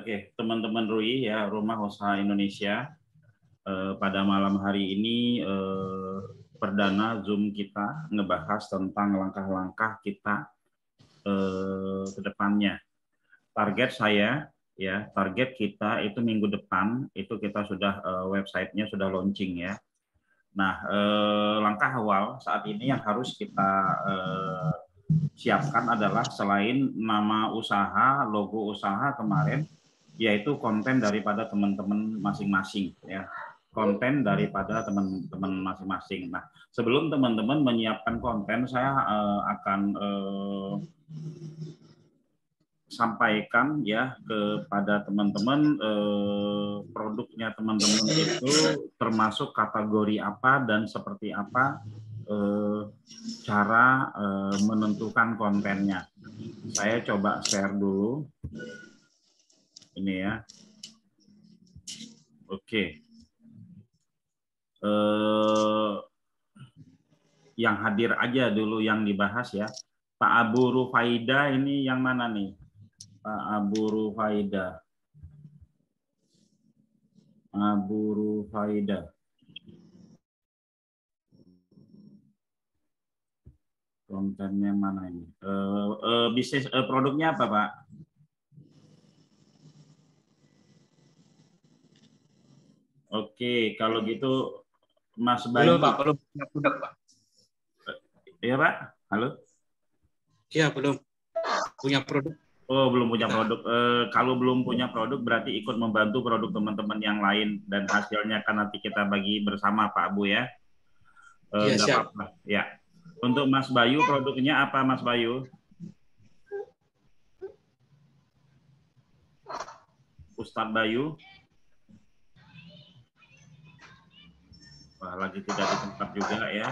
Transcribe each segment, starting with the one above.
Oke, teman-teman RUI ya, Rumah Usaha Indonesia. Pada malam hari ini perdana Zoom kita ngebahas tentang langkah-langkah kita ke depannya. Target saya ya, target kita itu minggu depan itu kita sudah websitenya sudah launching ya. Nah, langkah awal saat ini yang harus kita siapkan adalah selain nama usaha, logo usaha kemarin, yaitu konten daripada teman-teman masing-masing ya, konten daripada teman-teman masing-masing. Nah, sebelum teman-teman menyiapkan konten, saya akan sampaikan ya kepada teman-teman produknya teman-teman itu termasuk kategori apa dan seperti apa cara menentukan kontennya. Saya coba share dulu ini ya. Oke. Yang hadir aja dulu yang dibahas ya. Pak Abu Rufaida ini yang mana nih? Pak Abu Rufaida. Abu Rufaida. Kontennya mana ini? Bisnis produknya apa, Pak? Oke, kalau gitu Mas Bayu. Belum, Pak. Belum punya produk, Pak. Iya, Pak? Halo? Iya, belum punya produk. Oh, belum punya produk. Kalau belum punya produk, berarti ikut membantu produk teman-teman yang lain dan hasilnya kan nanti kita bagi bersama, Pak Abu ya. Iya, Nggak siap. apa-apa. Ya. Untuk Mas Bayu, produknya apa, Mas Bayu? Ustadz Bayu. Wah, lagi tidak di tempat juga ya.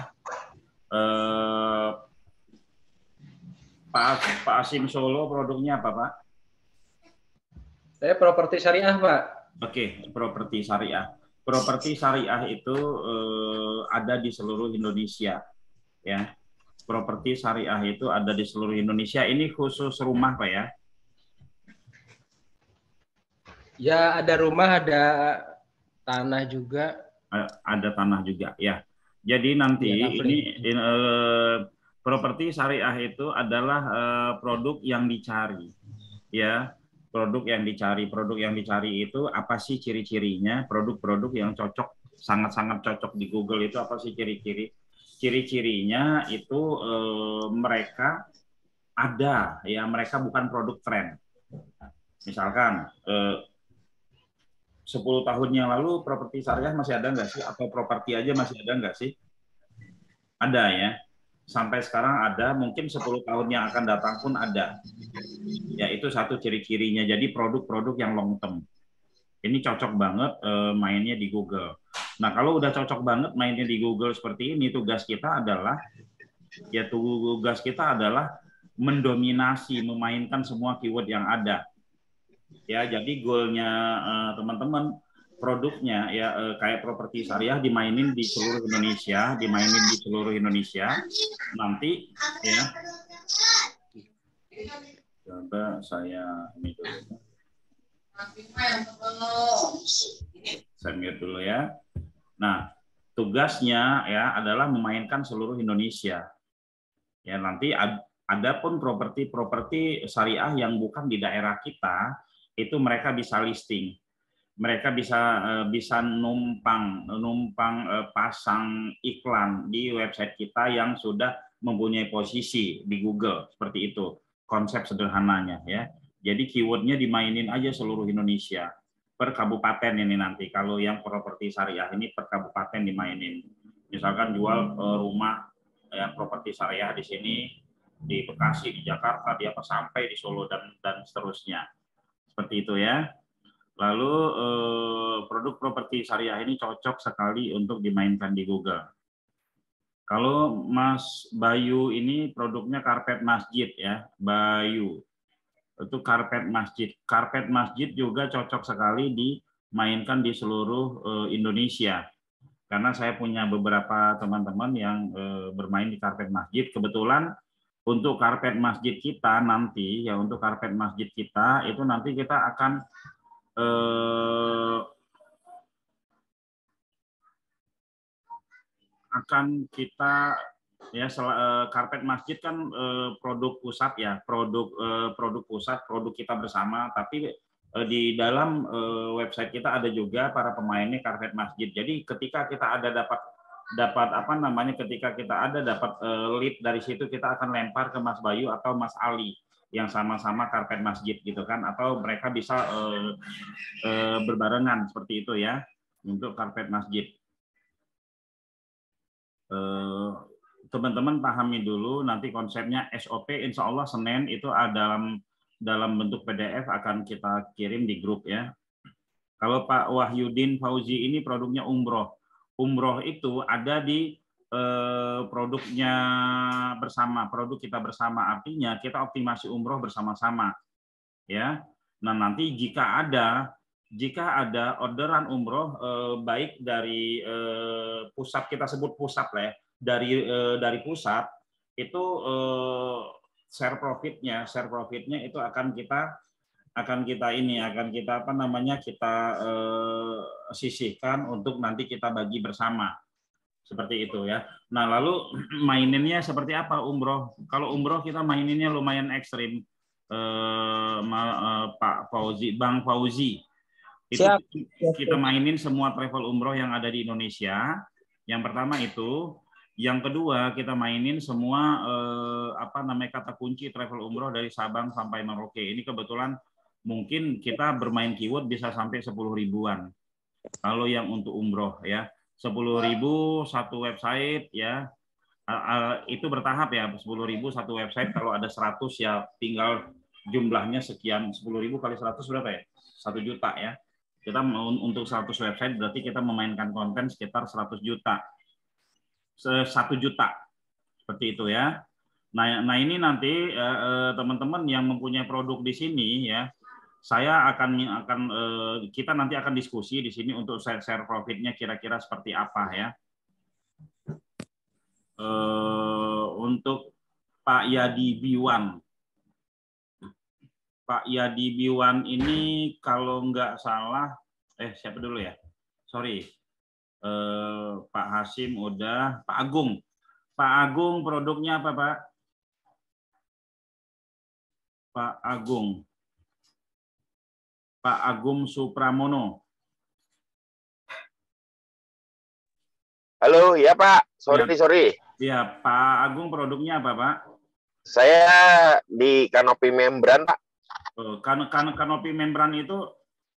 Pak Asim Solo, produknya apa, Pak? Saya properti syariah, Pak. Oke, properti syariah. Properti syariah itu ada di seluruh Indonesia, ya. Properti syariah itu ada di seluruh Indonesia. Ini khusus rumah, Pak ya? Ya, ada rumah, ada tanah juga. Ada tanah juga, ya. Jadi nanti Ya, ini properti syariah itu adalah produk yang dicari, ya. Produk yang dicari itu apa sih ciri-cirinya? Produk-produk yang cocok, sangat-sangat cocok di Google itu apa sih ciri-cirinya itu mereka ada ya, mereka bukan produk tren. Misalkan 10 tahun yang lalu properti syariah masih ada nggak sih, atau properti aja masih ada nggak sih? Ada ya, sampai sekarang ada, mungkin 10 tahun yang akan datang pun ada. Ya, itu satu ciri-cirinya. Jadi produk-produk yang long term. Ini cocok banget mainnya di Google. Nah, kalau udah cocok banget mainnya di Google seperti ini, tugas kita adalah mendominasi, memainkan semua keyword yang ada. Ya, jadi goalnya teman-teman, produknya ya kayak properti syariah dimainin di seluruh Indonesia, nanti ya. Coba saya ini dulu. Saya mute dulu ya. Nah, tugasnya ya adalah memainkan seluruh Indonesia. Ya, nanti ada pun properti syariah yang bukan di daerah kita, itu mereka bisa listing. Mereka bisa numpang pasang iklan di website kita yang sudah mempunyai posisi di Google, seperti itu konsep sederhananya ya. Jadi keywordnya dimainin aja seluruh Indonesia per kabupaten ini nanti. Kalau yang properti syariah ini per kabupaten dimainin. Misalkan jual rumah ya, properti syariah di sini, di Bekasi, di Jakarta, di apa sampai di Solo dan seterusnya. Seperti itu ya. Lalu produk properti syariah ini cocok sekali untuk dimainkan di Google. Kalau Mas Bayu ini produknya karpet masjid ya, Bayu. Itu karpet masjid. Karpet masjid juga cocok sekali dimainkan di seluruh Indonesia. Karena saya punya beberapa teman-teman yang bermain di karpet masjid. Kebetulan untuk karpet masjid kita nanti, ya untuk karpet masjid kita itu nanti kita akan akan kita ya karpet masjid kan produk pusat ya, produk pusat, produk kita bersama, tapi di dalam website kita ada juga para pemainnya karpet masjid. Jadi ketika kita ada dapat apa namanya, ketika kita ada dapat lead dari situ, kita akan lempar ke Mas Bayu atau Mas Ali yang sama-sama karpet masjid gitu kan, atau mereka bisa berbarengan seperti itu ya untuk karpet masjid. Teman-teman pahami dulu nanti konsepnya. SOP insya Allah Senin itu dalam bentuk PDF akan kita kirim di grup ya. Kalau Pak Wahyudin Fauzi ini produknya umroh. Umroh itu ada di produknya bersama, produk kita bersama, artinya kita optimasi umroh bersama-sama ya. Nah nanti jika ada orderan umroh baik dari pusat, kita sebut pusat lah ya, dari pusat itu share profitnya itu akan kita sisihkan untuk nanti kita bagi bersama seperti itu ya. Nah lalu maininnya seperti apa umroh? Kalau umroh kita maininnya lumayan ekstrim, Pak Fauzi, Bang Fauzi. Itu Siap. kita mainin semua travel umroh yang ada di Indonesia. Yang pertama itu, yang kedua kita mainin semua kata kunci travel umroh dari Sabang sampai Merauke. Ini kebetulan mungkin kita bermain keyword bisa sampai 10 ribuan. Kalau yang untuk umroh ya, 10.000 satu website ya. Itu bertahap ya, 10.000 satu website. Kalau ada 100 ya tinggal jumlahnya sekian, 10.000 kali 100 berapa ya? 1 juta ya. Kita untuk 100 website berarti kita memainkan konten sekitar 100 juta. 1 juta. Seperti itu ya. Nah ini nanti teman-teman yang mempunyai produk di sini ya, kita nanti akan diskusi di sini untuk share profitnya kira-kira seperti apa ya. Untuk Pak Yadi Biwan. Pak Yadi Biwan ini kalau nggak salah, siapa dulu ya? Sorry. Pak Hasim udah, Pak Agung. Pak Agung produknya apa Pak? Pak Agung. Pak Agung Supramono. Halo, ya Pak. Sorry. Ya, Pak Agung produknya apa Pak? Saya di kanopi membran Pak. Kanopi membran itu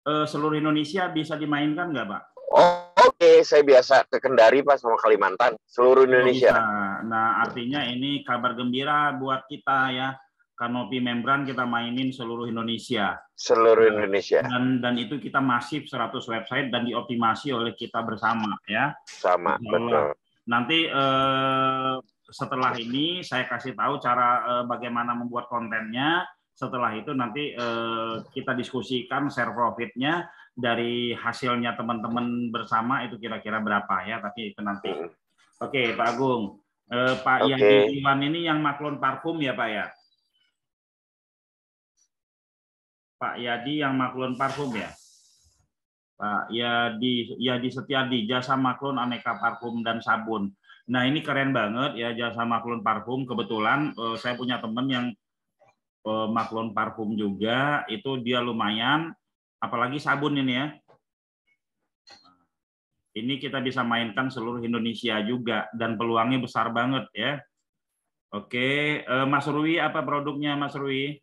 seluruh Indonesia bisa dimainkan nggak Pak? Oke, saya biasa ke Kendari Pak sama Kalimantan, seluruh Indonesia. Nah, artinya ini kabar gembira buat kita ya. Kanopi membran kita mainin seluruh Indonesia. Seluruh Indonesia. Dan itu kita masif 100 website dan dioptimasi oleh kita bersama ya. Sama, betul. Nanti setelah ini saya kasih tahu cara bagaimana membuat kontennya. Setelah itu nanti kita diskusikan share profitnya dari hasilnya teman-teman bersama itu kira-kira berapa ya, tapi itu nanti. Oke, Pak Agung. Pak Yadi Iwan ini yang Maklon Parfum ya Pak ya? Pak Yadi yang Maklon Parfum ya? Pak Yadi Setiadi, jasa Maklon aneka parfum dan sabun. Nah ini keren banget ya, jasa Maklon Parfum. Kebetulan saya punya teman yang Maklon Parfum juga, itu dia lumayan, apalagi sabun ini ya. Ini kita bisa mainkan seluruh Indonesia juga dan peluangnya besar banget ya. Oke, Mas Rui apa produknya Mas Rui?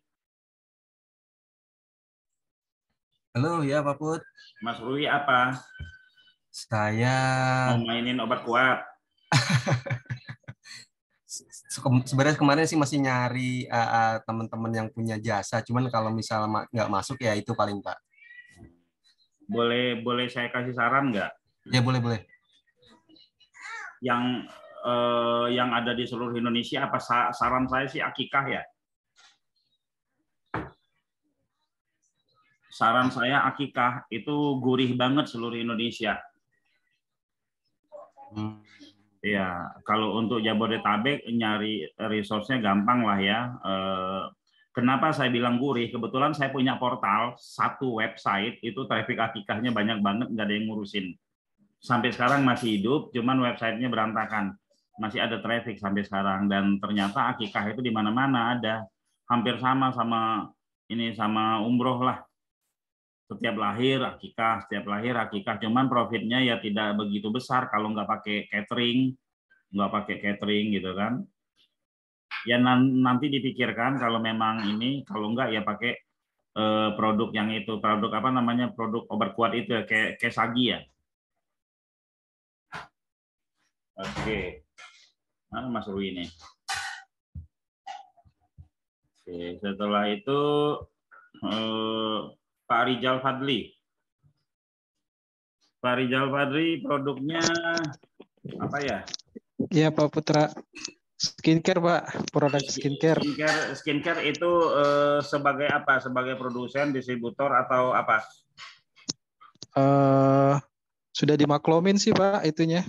Halo ya Pak Put. Mas Rui apa? Saya mau mainin obat kuat. Sebenarnya kemarin sih masih nyari teman-teman yang punya jasa, cuman kalau misalnya nggak masuk ya itu paling Pak. Boleh saya kasih saran nggak? Ya boleh. Yang ada di seluruh Indonesia, apa saran saya sih Akikah ya? Saran saya Akikah, itu gurih banget seluruh Indonesia. Ya, kalau untuk Jabodetabek nyari resource-nya gampang lah ya. Kenapa saya bilang gurih? Kebetulan saya punya portal, satu website, itu traffic akikahnya banyak banget, nggak ada yang ngurusin. Sampai sekarang masih hidup, cuman websitenya berantakan. Masih ada traffic sampai sekarang. Dan ternyata akikah itu di mana-mana ada. Hampir sama ini sama umroh lah. Setiap lahir akikah. Cuman profitnya ya tidak begitu besar kalau nggak pakai catering gitu kan. Ya nanti dipikirkan kalau memang ini, kalau enggak ya pakai produk yang itu, produk apa namanya, produk obat kuat itu ya, kayak Sagi ya. Oke, mana Mas Rui ini? Oke, setelah itu Pak Rijal Fadli. Pak Rijal Fadli produknya apa ya? Iya Pak Putra. Skincare Pak, produk skincare. Skincare itu sebagai apa? Sebagai produsen, distributor atau apa? Sudah dimaklumin sih Pak itunya.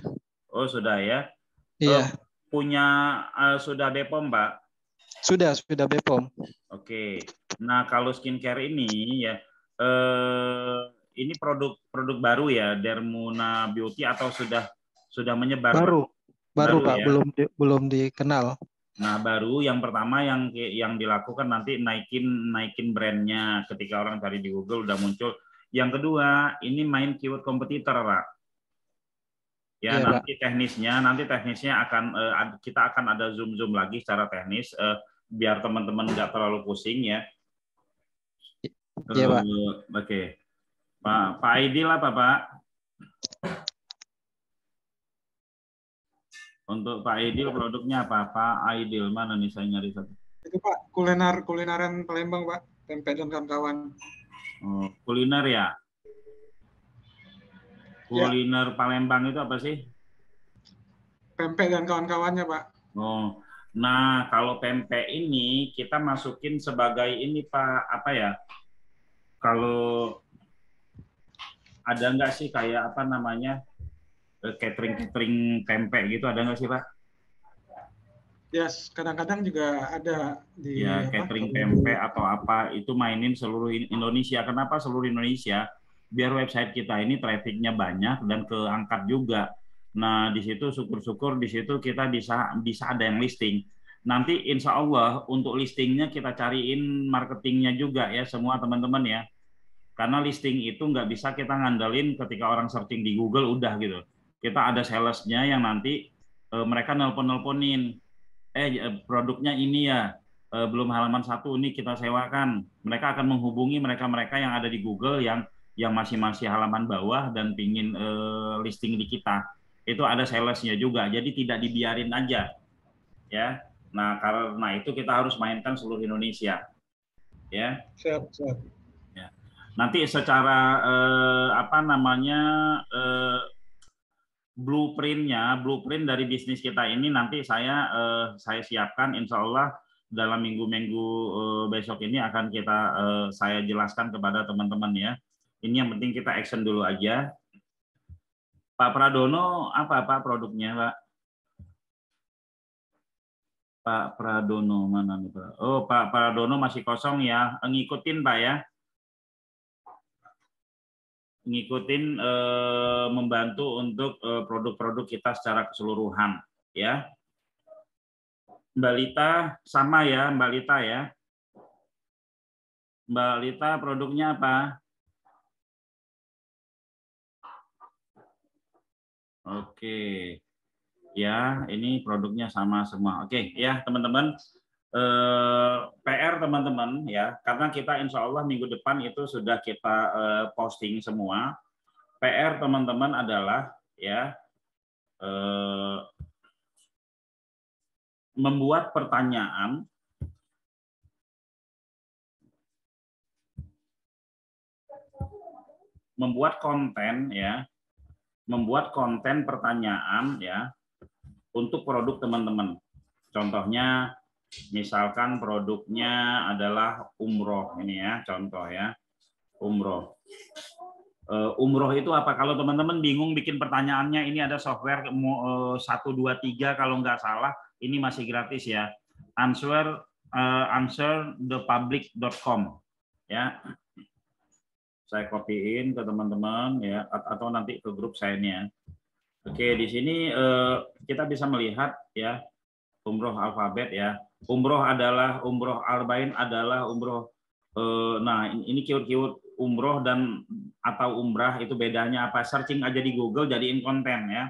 Oh sudah ya? Iya. Sudah BPOM Pak? Sudah BPOM. Oke. Nah kalau skincare ini ya, ini produk baru ya, Dermuna Beauty atau sudah menyebar? Baru Pak, ya? belum dikenal. Nah, baru yang pertama yang dilakukan nanti naikin brandnya, ketika orang cari di Google udah muncul. Yang kedua, ini main keyword kompetitor, Pak. Ya, iya, nanti teknisnya kita akan ada zoom lagi secara teknis biar teman-teman nggak terlalu pusing ya. Iya, Pak. Oke. Pak Aidil apa, Pak? Untuk Pak Aidil produknya apa? Pak Aidil mana nih, saya nyari satu. Itu Pak, kulineran Palembang Pak, tempe dan kawan-kawan. Oh, kuliner ya? Kuliner Palembang itu apa sih? Pempek dan kawan-kawannya Pak. Oh, nah kalau pempek ini kita masukin sebagai ini Pak, apa ya? Kalau ada nggak sih kayak apa namanya? Catering pempek gitu, ada nggak sih Pak? Yes, kadang-kadang juga ada di catering pempek atau apa, itu mainin seluruh Indonesia. Kenapa seluruh Indonesia? Biar website kita ini trafficnya banyak dan keangkat juga. Nah di situ syukur-syukur di situ kita bisa ada yang listing. Nanti insya Allah untuk listingnya kita cariin marketingnya juga ya semua teman-teman ya. Karena listing itu nggak bisa kita ngandalin ketika orang searching di Google udah gitu. Kita ada salesnya yang nanti mereka nelpon-nelponin, produknya ini ya, belum halaman 1 ini kita sewakan. Mereka akan menghubungi mereka-mereka yang ada di Google yang masih halaman bawah dan pingin listing di kita. Itu ada salesnya juga, jadi tidak dibiarin aja ya. Nah karena itu kita harus mainkan seluruh Indonesia ya. Siap. Ya. Nanti secara apa namanya blueprint dari bisnis kita ini nanti saya siapkan, insya Allah dalam minggu-minggu besok ini akan saya jelaskan kepada teman-teman ya. Ini yang penting kita action dulu aja. Pak Pradono apa Pak produknya Pak? Pak Pradono mana nih Pak? Oh Pak Pradono masih kosong ya, ngikutin Pak ya. Ngikutin membantu untuk produk-produk kita secara keseluruhan ya. Mbak Lita sama ya Mbak Lita ya. Mbak Lita produknya apa? Oke. Ya, ini produknya sama semua. Oke ya teman-teman. PR teman-teman ya, karena kita insya Allah minggu depan itu sudah kita posting semua. PR teman-teman adalah ya membuat pertanyaan, membuat konten ya, membuat konten pertanyaan ya untuk produk teman-teman. Contohnya misalkan produknya adalah umroh ini ya, contoh ya, umroh. Umroh itu apa? Kalau teman-teman bingung bikin pertanyaannya, ini ada software 1, 2, 3 kalau nggak salah, ini masih gratis ya. Answer answerthepublic.com ya. Saya copyin ke teman-teman ya, atau nanti ke grup saya ini ya. Oke, di sini kita bisa melihat ya umroh alfabet ya. Umroh arba'in adalah umroh. Nah, ini keyword umroh dan atau umrah itu bedanya apa? Searching aja di Google, jadiin konten ya.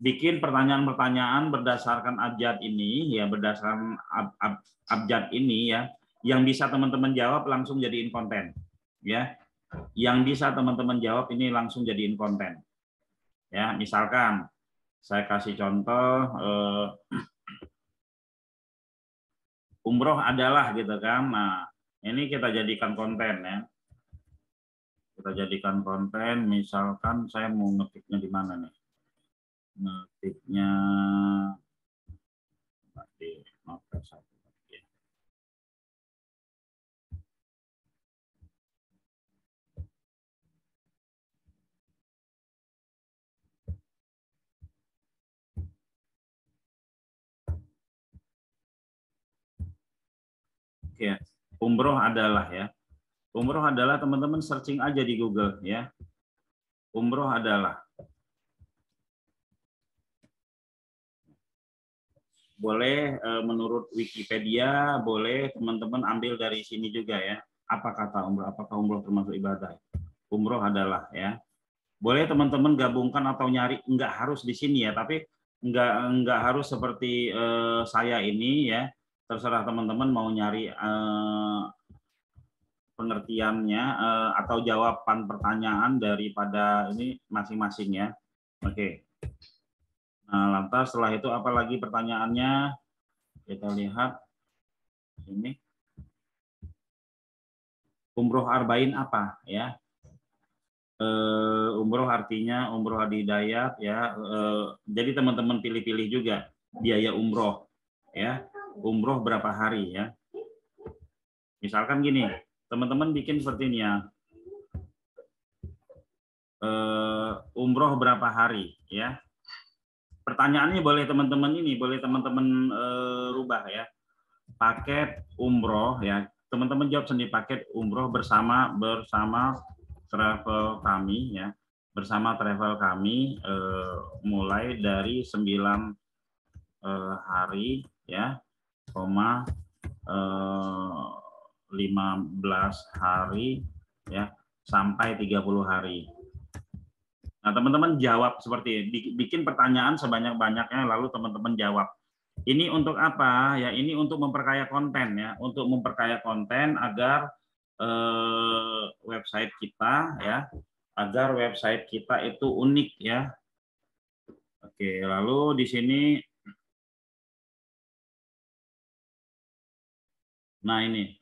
Bikin pertanyaan-pertanyaan berdasarkan abjad ini ya, berdasarkan abjad ini ya, yang bisa teman-teman jawab langsung jadiin konten ya. Yang bisa teman-teman jawab ini langsung jadiin konten. Ya, misalkan saya kasih contoh umroh adalah gitu kan. Nah, ini kita jadikan konten ya. Kita jadikan konten, misalkan saya mau ngetiknya di mana nih? Ngetiknya di Notepad satu. Ya, umroh adalah ya. Umroh adalah teman-teman searching aja di Google ya. Umroh adalah. Boleh menurut Wikipedia, boleh teman-teman ambil dari sini juga ya. Apa kata umroh? Apakah umroh termasuk ibadah? Umroh adalah ya. Boleh teman-teman gabungkan atau nyari, nggak harus di sini ya, tapi nggak harus seperti saya ini ya. Terserah teman-teman mau nyari pengertiannya atau jawaban pertanyaan daripada ini masing-masing ya. Oke. Nah, lantas setelah itu apa lagi pertanyaannya? Kita lihat ini. Umroh arba'in apa ya? Umroh artinya umroh hidayat ya. Jadi teman-teman pilih-pilih juga biaya umroh ya. Umroh berapa hari ya? Misalkan gini, teman-teman bikin seperti ini ya. Umroh berapa hari ya? Pertanyaannya boleh teman-teman rubah ya. Paket umroh ya. Teman-teman jawab sendiri, paket umroh bersama travel kami ya. Bersama travel kami mulai dari 9 hari ya, 15 hari ya, sampai 30 hari. Nah, teman-teman jawab seperti ini. Bikin pertanyaan sebanyak-banyaknya lalu teman-teman jawab. Ini untuk apa? Ya, ini untuk memperkaya konten ya, untuk memperkaya konten agar website kita ya, agar website kita itu unik ya. Oke, lalu di sini nah ini.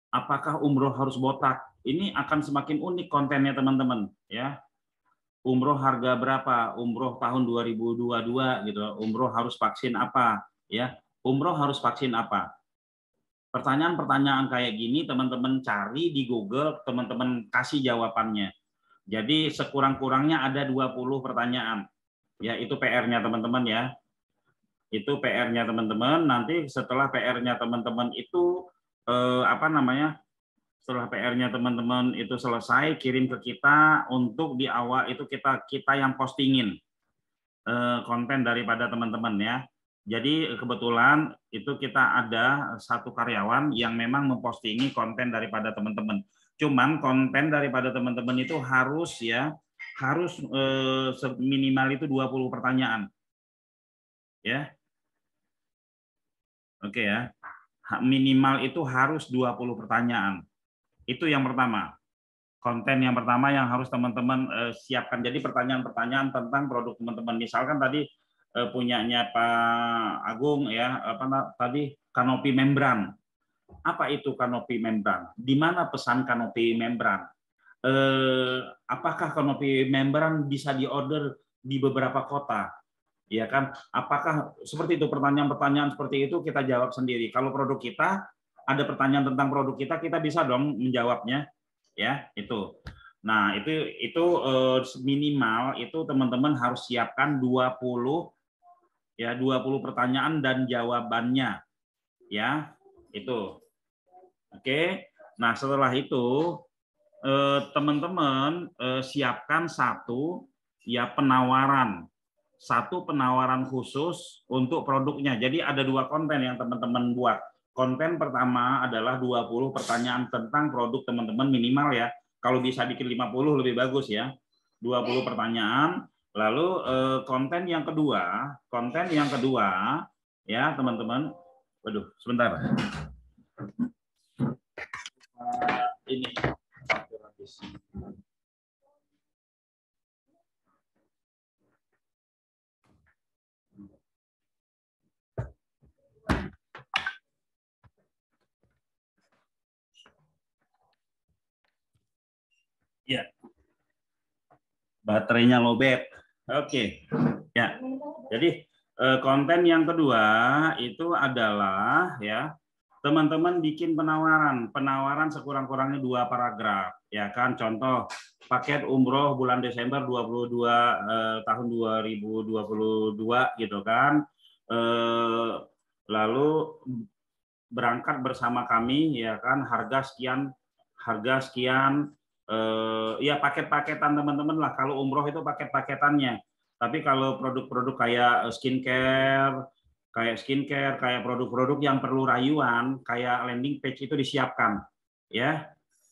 Apakah umroh harus botak? Ini akan semakin unik kontennya teman-teman ya. Umroh harga berapa? Umroh tahun 2022 gitu. Umroh harus vaksin apa? Ya, umroh harus vaksin apa? Pertanyaan-pertanyaan kayak gini teman-teman cari di Google, teman-teman kasih jawabannya. Jadi sekurang-kurangnya ada 20 pertanyaan. Ya, itu PR-nya teman-teman ya. Itu PR-nya teman-teman. Nanti setelah PR-nya teman-teman itu setelah PR-nya teman-teman itu selesai, kirim ke kita untuk di awal itu kita yang postingin konten daripada teman-teman ya. Jadi kebetulan itu kita ada satu karyawan yang memang mempostingi konten daripada teman-teman. Cuman konten daripada teman-teman itu harus minimal itu 20 pertanyaan. Ya. Oke ya. Minimal itu harus 20 pertanyaan. Itu yang pertama. Konten yang pertama yang harus teman-teman siapkan. Jadi pertanyaan-pertanyaan tentang produk teman-teman. Misalkan tadi punyanya Pak Agung ya, tadi kanopi membran. Apa itu kanopi membran? Di mana pesan kanopi membran? Apakah kanopi membran bisa diorder di beberapa kota? Ya kan? Apakah seperti itu, pertanyaan-pertanyaan seperti itu kita jawab sendiri. Kalau produk kita ada pertanyaan tentang produk kita bisa dong menjawabnya, ya itu. Nah itu minimal itu teman-teman harus siapkan 20 pertanyaan dan jawabannya, ya Itu. Oke. Nah, setelah itu teman-teman siapkan satu penawaran khusus untuk produknya. Jadi ada 2 konten yang teman-teman buat. Konten pertama adalah 20 pertanyaan tentang produk teman-teman minimal ya. Kalau bisa bikin 50 lebih bagus ya. 20 pertanyaan. Lalu konten yang kedua ya teman-teman. Waduh, sebentar. Ini ya, baterainya lowbat. Oke, ya. Jadi konten yang kedua itu adalah ya teman-teman bikin penawaran sekurang-kurangnya 2 paragraf, ya kan? Contoh paket umroh bulan Desember 22 tahun 2022 gitu kan. Lalu berangkat bersama kami, ya kan? Harga sekian. Ya paket-paketan teman-teman lah. Kalau umroh itu paket-paketannya. Tapi kalau produk-produk kayak skincare, kayak produk-produk yang perlu rayuan, kayak landing page itu disiapkan, ya,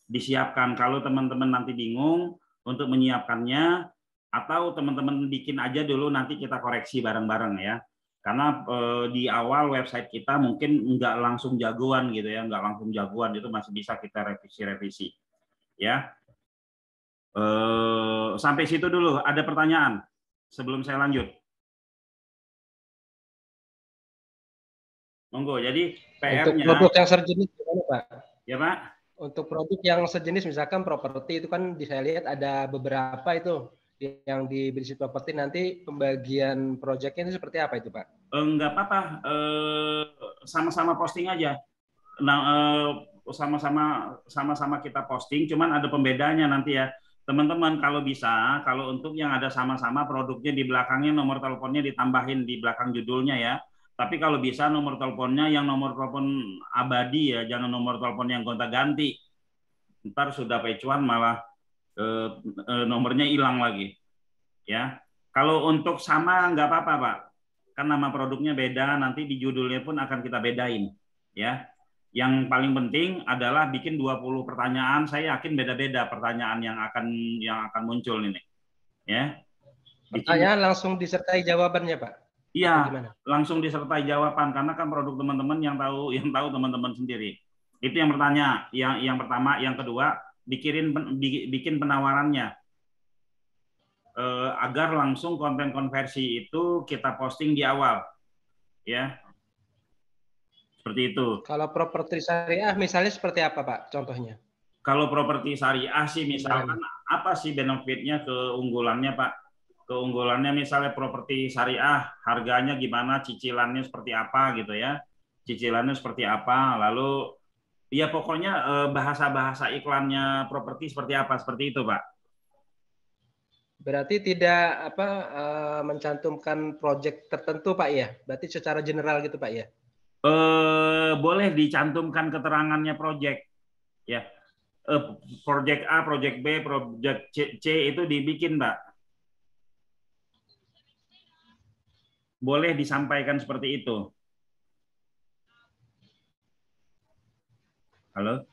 disiapkan. Kalau teman-teman nanti bingung untuk menyiapkannya, atau teman-teman bikin aja dulu, nanti kita koreksi bareng-bareng ya. Karena di awal website kita mungkin nggak langsung jagoan gitu ya, nggak langsung jagoan, itu masih bisa kita revisi-revisi, ya. Sampai situ dulu. Ada pertanyaan sebelum saya lanjut? Monggo. Jadi PR-nya. Untuk produk yang sejenis gimana, Pak? Ya, Pak. Untuk produk yang sejenis misalkan properti itu kan saya lihat ada beberapa itu yang di bisnis properti, nanti pembagian proyeknya itu seperti apa itu, Pak? Enggak apa-apa. Sama-sama posting aja. Nah, sama-sama kita posting, cuman ada pembedanya nanti ya. Teman-teman kalau bisa, kalau untuk yang ada sama-sama produknya di belakangnya nomor teleponnya ditambahin di belakang judulnya ya. Tapi kalau bisa nomor teleponnya yang nomor telepon abadi ya, jangan nomor telepon yang gonta-ganti. Ntar sudah pecuan malah nomornya hilang lagi. Ya. Kalau untuk sama nggak apa-apa, Pak. Kan nama produknya beda, nanti di judulnya pun akan kita bedain. Ya. Yang paling penting adalah bikin 20 pertanyaan. Saya yakin beda-beda pertanyaan yang akan muncul ini. Ya. Pertanyaan langsung disertai jawabannya, Pak? Iya, langsung disertai jawaban, karena kan produk teman-teman yang tahu teman-teman sendiri. Itu yang pertanyaan, yang pertama, yang kedua bikin penawarannya agar langsung konten konversi itu kita posting di awal, ya. Seperti itu. Kalau properti syariah misalnya seperti apa, Pak? Contohnya? Kalau properti syariah sih misalkan apa sih benefitnya, keunggulannya, Pak? Keunggulannya misalnya properti syariah, harganya gimana, cicilannya seperti apa gitu ya. Cicilannya seperti apa, lalu ya pokoknya bahasa-bahasa iklannya properti seperti apa, seperti itu, Pak. Berarti tidak mencantumkan proyek tertentu, Pak ya? Berarti secara general gitu, Pak ya? Boleh dicantumkan keterangannya proyek. Ya. Proyek A, proyek B, proyek C itu dibikin, Pak. Boleh disampaikan seperti itu. Halo?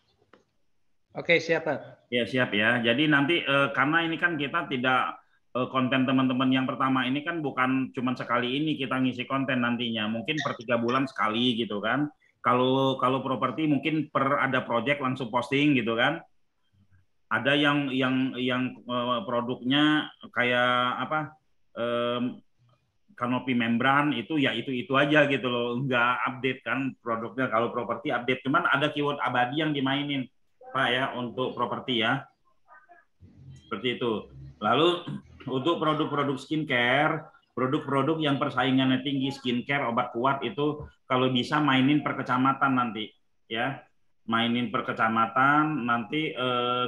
Oke, siap, Pak. Ya, siap ya. Jadi nanti karena ini kan kita tidak konten teman-teman yang pertama ini kan bukan cuma sekali ini kita ngisi konten nantinya. Mungkin per 3 bulan sekali gitu kan. Kalau properti mungkin ada project langsung posting gitu kan. Ada yang produknya kayak apa? Kanopi membran itu ya itu aja gitu loh, nggak update kan produknya. Kalau properti update, cuman ada keyword abadi yang dimainin, Pak ya, untuk properti ya, seperti itu. Lalu untuk produk-produk skincare, produk-produk yang persaingannya tinggi, skincare, obat kuat, itu kalau bisa mainin per kecamatan nanti ya, mainin per kecamatan nanti.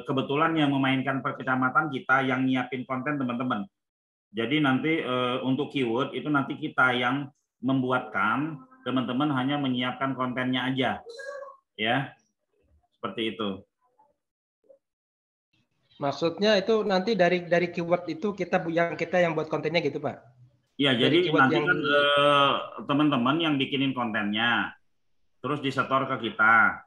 Kebetulan yang memainkan per kecamatan kita yang nyiapin konten teman-teman. Jadi nanti untuk keyword itu nanti kita yang membuatkan, teman-teman hanya menyiapkan kontennya aja. Ya, seperti itu. Maksudnya itu nanti dari keyword itu kita yang buat kontennya gitu, Pak. Ya, Dari jadi keyword nanti yang kan teman-teman yang bikinin kontennya, terus disetor ke kita,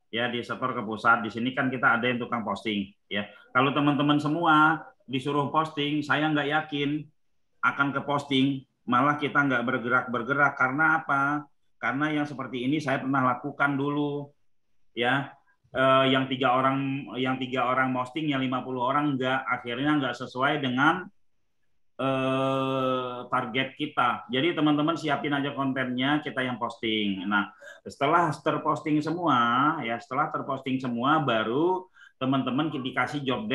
ya disetor ke pusat. Di sini kan kita ada yang tukang posting, ya. Kalau teman-teman semua disuruh posting, saya nggak yakin akan ke posting, malah kita nggak bergerak. Karena apa? Karena yang seperti ini saya pernah lakukan dulu, ya. Yang 3 orang posting, yang 50 orang nggak, akhirnya nggak sesuai dengan target kita. Jadi teman-teman siapin aja kontennya, kita yang posting. Nah, setelah terposting semua, ya setelah terposting semua, baru teman-teman dikasih job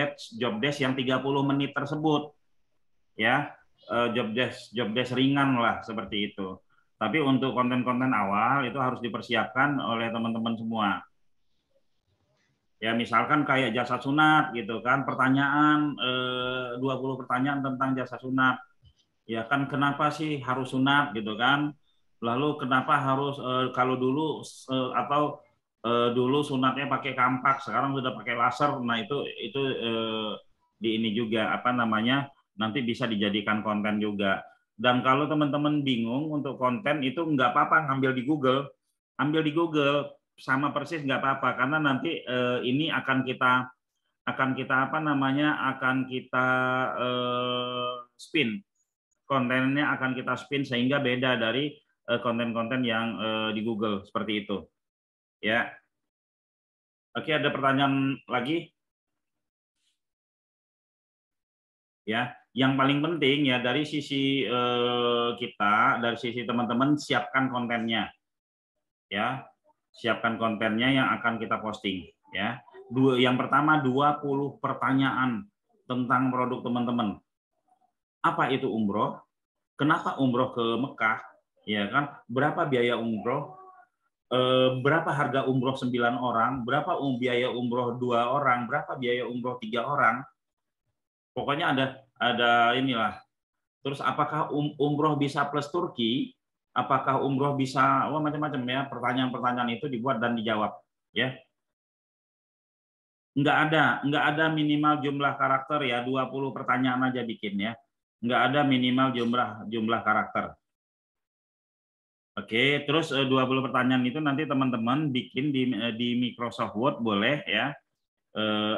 desk yang 30 menit tersebut, ya job desk ringan lah seperti itu. Tapi untuk konten-konten awal itu harus dipersiapkan oleh teman-teman semua. Ya misalkan kayak jasa sunat gitu kan, pertanyaan 20 pertanyaan tentang jasa sunat. Ya kan, kenapa sih harus sunat gitu kan? Lalu kenapa harus kalau dulu dulu sunatnya pakai kampak, sekarang sudah pakai laser. Nah itu di ini juga apa namanya, nanti bisa dijadikan konten juga. Dan kalau teman-teman bingung untuk konten itu nggak apa-apa, ambil di Google sama persis nggak apa-apa, karena nanti ini akan kita apa namanya, akan kita spin. Kontennya akan kita spin sehingga beda dari konten-konten yang di Google seperti itu. Ya. Oke, ada pertanyaan lagi? Ya, yang paling penting ya dari sisi kita, dari sisi teman-teman, siapkan kontennya. Ya. Siapkan kontennya yang akan kita posting, ya. Yang pertama 20 pertanyaan tentang produk teman-teman. Apa itu umroh? Kenapa umroh ke Mekah? Ya kan? Berapa biaya umroh? Berapa harga umroh 9 orang? Berapa biaya umroh 2 orang? Berapa biaya umroh 3 orang? Pokoknya ada inilah. Terus apakah umroh bisa plus Turki? Apakah umroh bisa macam-macam ya? Pertanyaan-pertanyaan itu dibuat dan dijawab, ya. Nggak ada minimal jumlah karakter ya, 20 pertanyaan aja bikin ya. Nggak ada minimal jumlah karakter. Oke, terus 20 pertanyaan itu nanti teman-teman bikin di Microsoft Word boleh ya,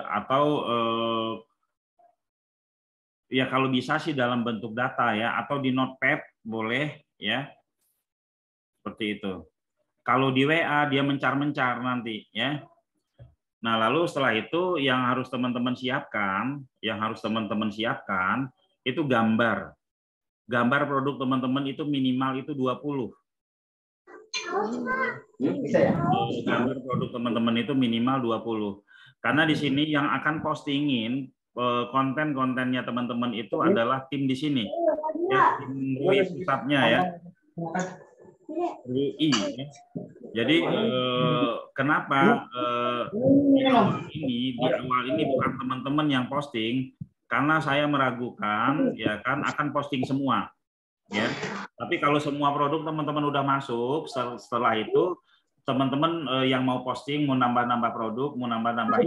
atau ya kalau bisa sih dalam bentuk data ya, atau di Notepad boleh ya, seperti itu. Kalau di WA dia mencar-mencar nanti ya. Nah lalu setelah itu yang harus teman-teman siapkan, itu gambar. Gambar produk teman-teman itu minimal itu 20. Gambar produk teman-teman itu minimal 20. Karena di sini yang akan postingin konten-kontennya teman-teman itu adalah tim di sini. Ya, tim RUI pusatnya ya. RUI ya. Jadi kenapa di awal ini bukan teman-teman yang posting, karena saya meragukan ya kan akan posting semua. Ya. Tapi kalau semua produk teman-teman udah masuk, setelah itu teman-teman yang mau posting, mau nambah-nambah produk, mau nambah-nambah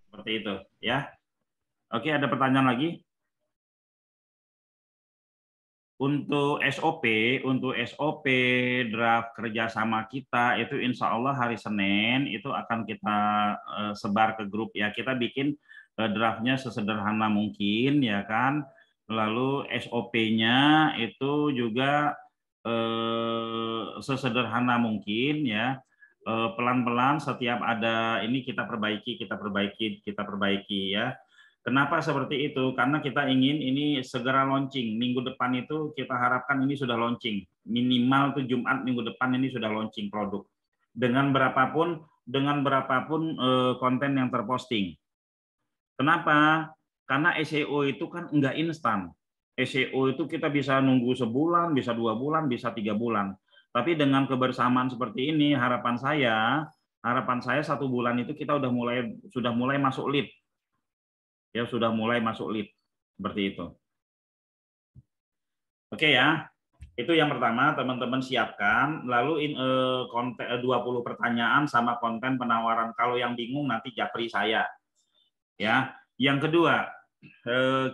seperti itu ya. Oke, ada pertanyaan lagi? Untuk SOP draft kerjasama kita itu insya Allah hari Senin itu akan kita sebar ke grup ya. Kita bikin draftnya sesederhana mungkin ya kan. Lalu SOP-nya itu juga sesederhana mungkin ya. Pelan-pelan setiap ada ini kita perbaiki ya. Kenapa seperti itu? Karena kita ingin ini segera launching. Minggu depan itu kita harapkan ini sudah launching. Minimal tuh Jumat minggu depan ini sudah launching produk. Dengan berapapun konten yang terposting. Kenapa? Karena SEO itu kan enggak instan. SEO itu kita bisa nunggu sebulan, bisa 2 bulan, bisa 3 bulan. Tapi dengan kebersamaan seperti ini, harapan saya 1 bulan itu kita sudah mulai masuk lead. Ya sudah mulai masuk lead seperti itu. Oke ya. Itu yang pertama, teman-teman siapkan. Lalu konten 20 pertanyaan sama konten penawaran. Kalau yang bingung nanti japri saya. Ya. Yang kedua,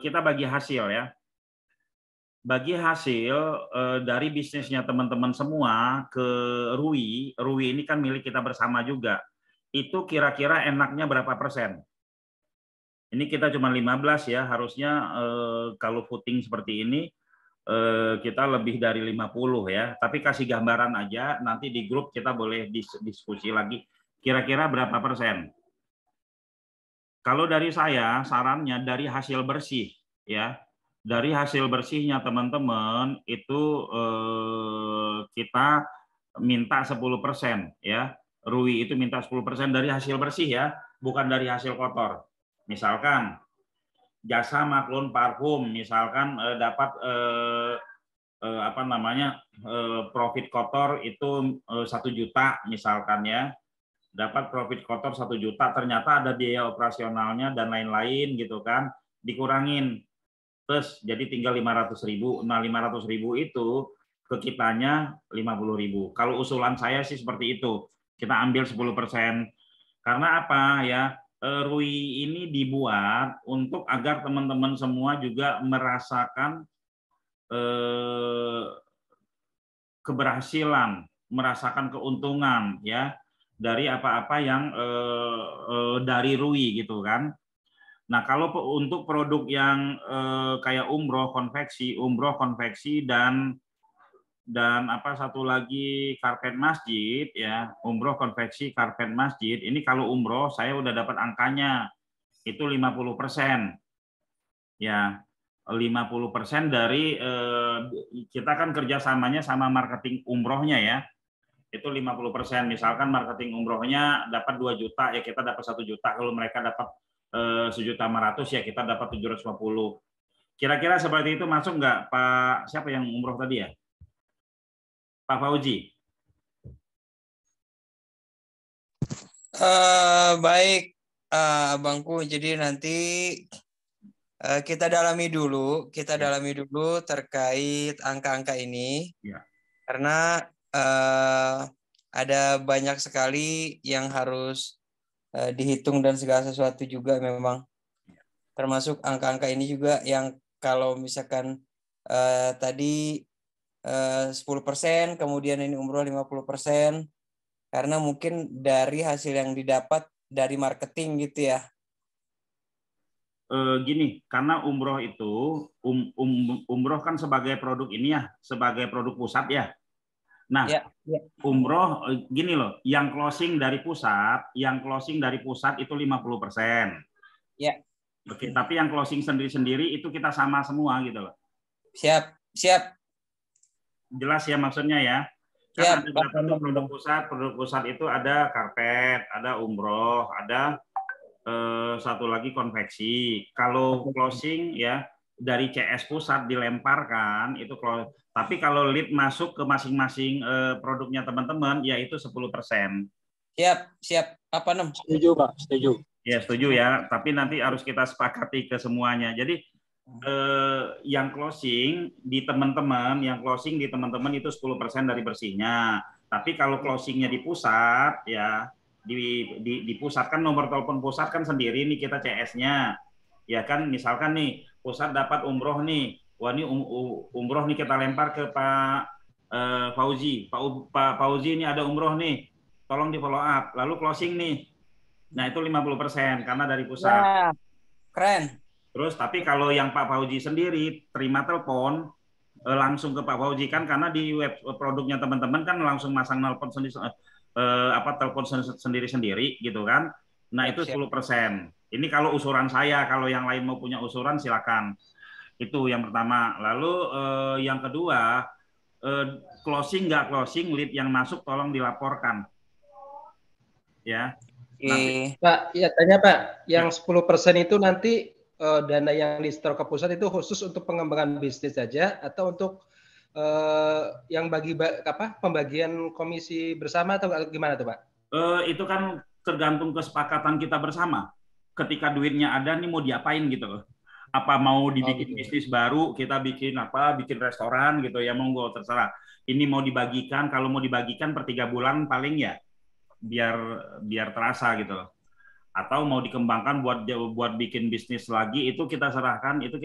kita bagi hasil ya. Bagi hasil dari bisnisnya teman-teman semua ke Rui. Rui ini kan milik kita bersama juga. Itu kira-kira enaknya berapa persen? Ini kita cuma 15 ya. Harusnya kalau voting seperti ini kita lebih dari 50 ya. Tapi kasih gambaran aja, nanti di grup kita boleh diskusi lagi. Kira-kira berapa persen? Kalau dari saya, sarannya dari hasil bersih ya. Dari hasil bersihnya teman-teman itu kita minta 10% ya. Rui itu minta 10% dari hasil bersih ya, bukan dari hasil kotor. Misalkan jasa maklun parfum misalkan dapat profit kotor itu 1 juta misalkan ya, dapat profit kotor 1 juta, ternyata ada biaya operasionalnya dan lain-lain gitu kan, dikurangin terus jadi tinggal 500.000. Nah 500.000 itu ke kitanya 50.000. Kalau usulan saya sih seperti itu, kita ambil 10%. Karena apa ya, Rui ini dibuat untuk agar teman-teman semua juga merasakan keberhasilan, merasakan keuntungan ya dari apa-apa yang dari Rui gitu kan. Nah kalau untuk produk yang kayak umroh konveksi dan apa satu lagi karpet masjid ya, umroh konveksi karpet masjid. Ini kalau umroh saya udah dapat angkanya itu 50%. Ya, 50% dari kita kan kerjasamanya sama marketing umrohnya ya. Itu 50%. Misalkan marketing umrohnya dapat 2 juta ya kita dapat 1 juta. Kalau mereka dapat 1.500.000 ya kita dapat 750. Kira-kira seperti itu masuk nggak Pak? Siapa yang umroh tadi ya? Pak Fauzi. Baik, Abangku. Jadi nanti kita dalami dulu terkait angka-angka ini, ya. Karena ada banyak sekali yang harus dihitung dan segala sesuatu juga memang, termasuk angka-angka ini juga yang kalau misalkan tadi 10%, kemudian ini umroh 50%, karena mungkin dari hasil yang didapat dari marketing gitu ya. Gini, karena umroh itu umroh kan sebagai produk ini ya, sebagai produk pusat ya. Nah, ya. Umroh gini loh, yang closing dari pusat itu 50%. Ya. Oke, tapi yang closing sendiri-sendiri itu kita sama semua gitu loh. Siap. Jelas ya maksudnya ya. Kan ada berapa produk pusat itu ada karpet, ada umroh, ada satu lagi konveksi. Kalau closing ya dari CS pusat dilemparkan itu closing. Tapi kalau lead masuk ke masing-masing produknya teman-teman ya itu 10%. Siap. Apa Nem? Setuju, Pak. Setuju. Ya setuju ya. Tapi nanti harus kita sepakati ke semuanya. Jadi yang closing di teman-teman itu 10% dari bersihnya. Tapi kalau closingnya di pusat ya di pusat kan nomor telepon pusat kan sendiri nih kita CS-nya. Ya kan misalkan nih pusat dapat umroh nih. Wah ini umroh nih kita lempar ke Pak Fauzi. Pak Fauzi ini ada umroh nih. Tolong di follow up. Lalu closing nih. Nah itu 50% karena dari pusat. Wah, keren. Terus tapi kalau yang Pak Fauzi sendiri terima telepon langsung ke Pak Fauzi kan karena di web produknya teman-teman kan langsung masang telepon sendiri-sendiri gitu kan. Nah itu 10%. Ini kalau usulan saya, kalau yang lain mau punya usulan silakan. Itu yang pertama. Lalu yang kedua closing nggak closing lead yang masuk tolong dilaporkan. Ya. Nanti. Pak, ya tanya Pak, yang 10% itu nanti dana yang di-store ke pusat itu khusus untuk pengembangan bisnis saja atau untuk yang pembagian komisi bersama atau gimana tuh Pak? Itu kan tergantung kesepakatan kita bersama. Ketika duitnya ada nih mau diapain gitu loh. Apa mau dibikin bisnis baru, kita bikin bikin restoran gitu ya, monggo terserah. Ini mau dibagikan, kalau mau dibagikan per 3 bulan paling ya, biar terasa gitu loh. Atau mau dikembangkan buat bikin bisnis lagi, itu kita serahkan, itu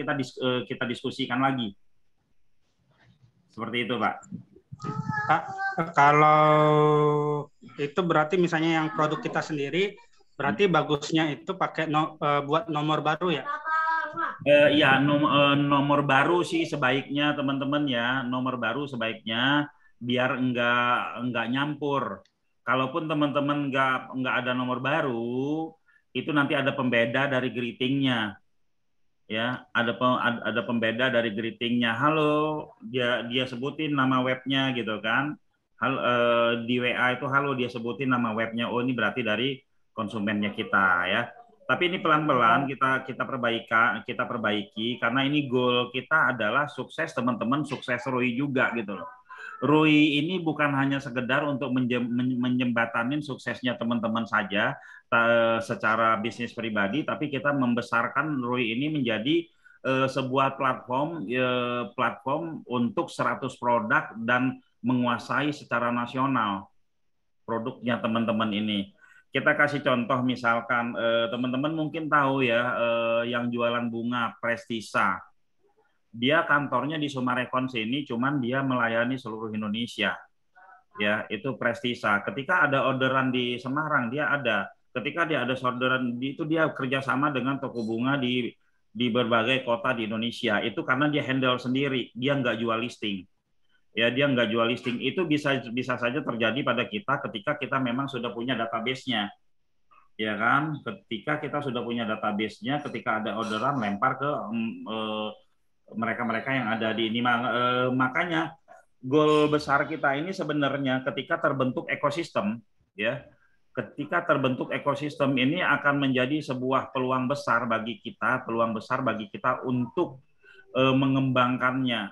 kita diskusikan lagi. Seperti itu, Pak. Pak, kalau itu berarti misalnya yang produk kita sendiri, berarti bagusnya itu pakai buat nomor baru ya? Ya, nomor baru sih sebaiknya teman-teman ya, nomor baru sebaiknya biar enggak nyampur. Kalaupun teman-teman enggak ada nomor baru, itu nanti ada pembeda dari greetingnya. Ya, ada pembeda dari greetingnya. Halo, dia sebutin nama webnya gitu kan. Halo, di WA itu halo, dia sebutin nama webnya. Oh, ini berarti dari konsumennya kita ya. Tapi ini pelan-pelan kita perbaiki karena ini goal kita adalah sukses teman-teman, sukses Rui juga gitu loh. Rui ini bukan hanya sekedar untuk menjembatanin suksesnya teman-teman saja secara bisnis pribadi, tapi kita membesarkan Rui ini menjadi sebuah platform untuk 100 produk dan menguasai secara nasional produknya teman-teman ini. Kita kasih contoh misalkan teman-teman mungkin tahu ya yang jualan bunga Prestisa. Dia kantornya di Sumarekon sini, cuman dia melayani seluruh Indonesia. Ya, itu Prestisa. Ketika ada orderan di Semarang, dia ada. Ketika dia ada orderan itu dia kerjasama dengan toko bunga di berbagai kota di Indonesia. Itu karena dia handle sendiri, dia nggak jual listing. Ya, dia nggak jual listing. Itu bisa saja terjadi pada kita ketika kita memang sudah punya database-nya. Ya kan? Ketika kita sudah punya database-nya, ketika ada orderan lempar ke mereka-mereka yang ada di ini. Makanya goal besar kita ini sebenarnya ketika terbentuk ekosistem, ya, ketika terbentuk ekosistem ini akan menjadi sebuah peluang besar bagi kita untuk mengembangkannya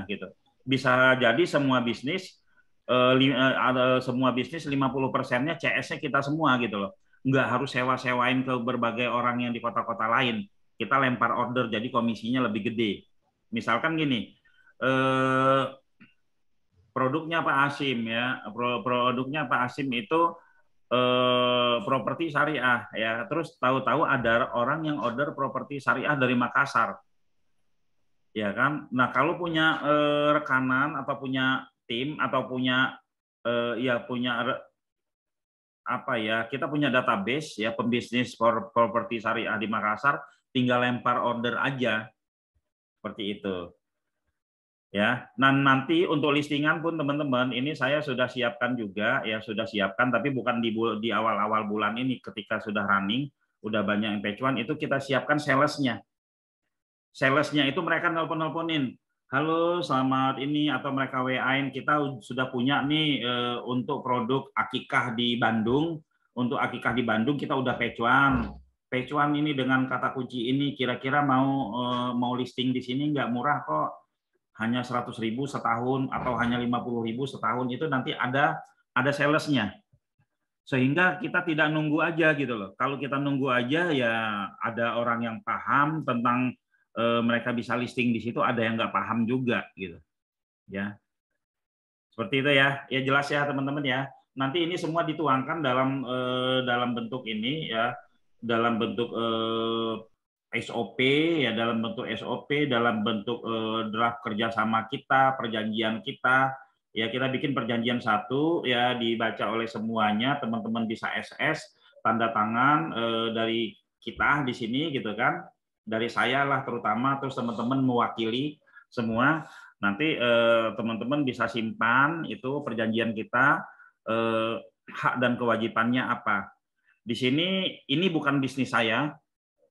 gitu. Bisa jadi semua bisnis 50%-nya CS-nya kita semua gitu loh. Nggak harus sewa-sewain ke berbagai orang yang di kota-kota lain. Kita lempar order jadi komisinya lebih gede. Misalkan gini, produknya Pak Hasim ya, produknya Pak Hasim itu properti syariah ya. Terus tahu-tahu ada orang yang order properti syariah dari Makassar, ya kan. Nah kalau punya rekanan atau punya tim atau punya kita punya database ya pembisnis properti syariah di Makassar, tinggal lempar order aja seperti itu. Ya, nah nanti untuk listingan pun teman-teman ini saya sudah siapkan juga ya, tapi bukan di awal-awal bulan ini, ketika sudah running, udah banyak yang pecuan, itu kita siapkan salesnya. Salesnya itu mereka nelpon-nelponin, halo selamat ini, atau mereka WA-in, kita sudah punya nih untuk produk akikah di Bandung, kita udah pecuan ini dengan kata kunci ini, kira-kira mau listing di sini nggak, murah kok. Hanya 100.000 setahun atau hanya 50.000 setahun, itu nanti ada salesnya, sehingga kita tidak nunggu aja gitu loh. Kalau kita nunggu aja ya ada orang yang paham tentang mereka bisa listing di situ, ada yang nggak paham juga gitu ya, seperti itu ya. Ya jelas ya teman-teman ya. Nanti ini semua dituangkan dalam bentuk ini ya, dalam bentuk SOP ya, dalam bentuk draft kerjasama kita, perjanjian kita ya. Kita bikin perjanjian satu ya, dibaca oleh semuanya, teman-teman bisa SS, tanda tangan dari kita di sini gitu kan, dari saya lah terutama, terus teman-teman mewakili semua. Nanti teman-teman bisa simpan itu perjanjian kita, hak dan kewajibannya apa. Di sini ini bukan bisnis saya.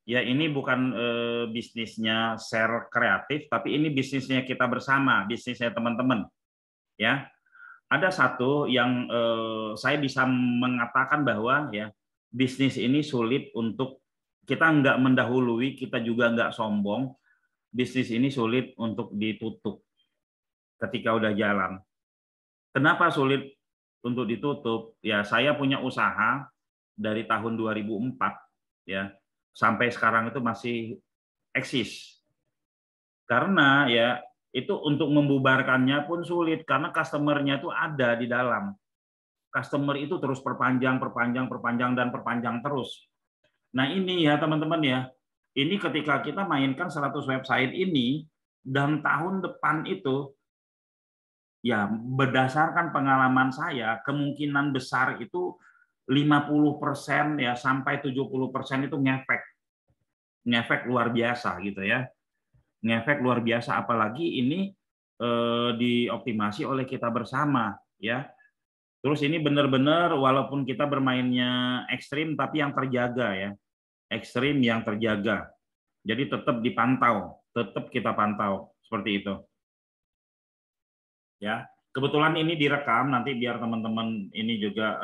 Ya, ini bukan bisnisnya Share Kreatif, tapi ini bisnisnya kita bersama, bisnisnya teman-teman. Ya, ada satu yang saya bisa mengatakan bahwa ya bisnis ini sulit untuk kita nggak mendahului, kita juga nggak sombong. Bisnis ini sulit untuk ditutup ketika udah jalan. Kenapa sulit untuk ditutup? Ya, saya punya usaha dari tahun 2004 ya. Sampai sekarang itu masih eksis. Karena ya itu untuk membubarkannya pun sulit karena customer-nya itu ada di dalam. Customer itu terus perpanjang dan perpanjang terus. Nah ini ya teman-teman ya, ini ketika kita mainkan 100 website ini, dan tahun depan itu, ya berdasarkan pengalaman saya, kemungkinan besar itu 50% ya sampai 70% itu ngefek luar biasa gitu ya. Ngefek luar biasa, apalagi ini dioptimasi oleh kita bersama ya. Terus ini benar-benar walaupun kita bermainnya ekstrim tapi yang terjaga ya. Ekstrim yang terjaga. Jadi tetap dipantau, tetap kita pantau seperti itu. Ya, kebetulan ini direkam nanti biar teman-teman ini juga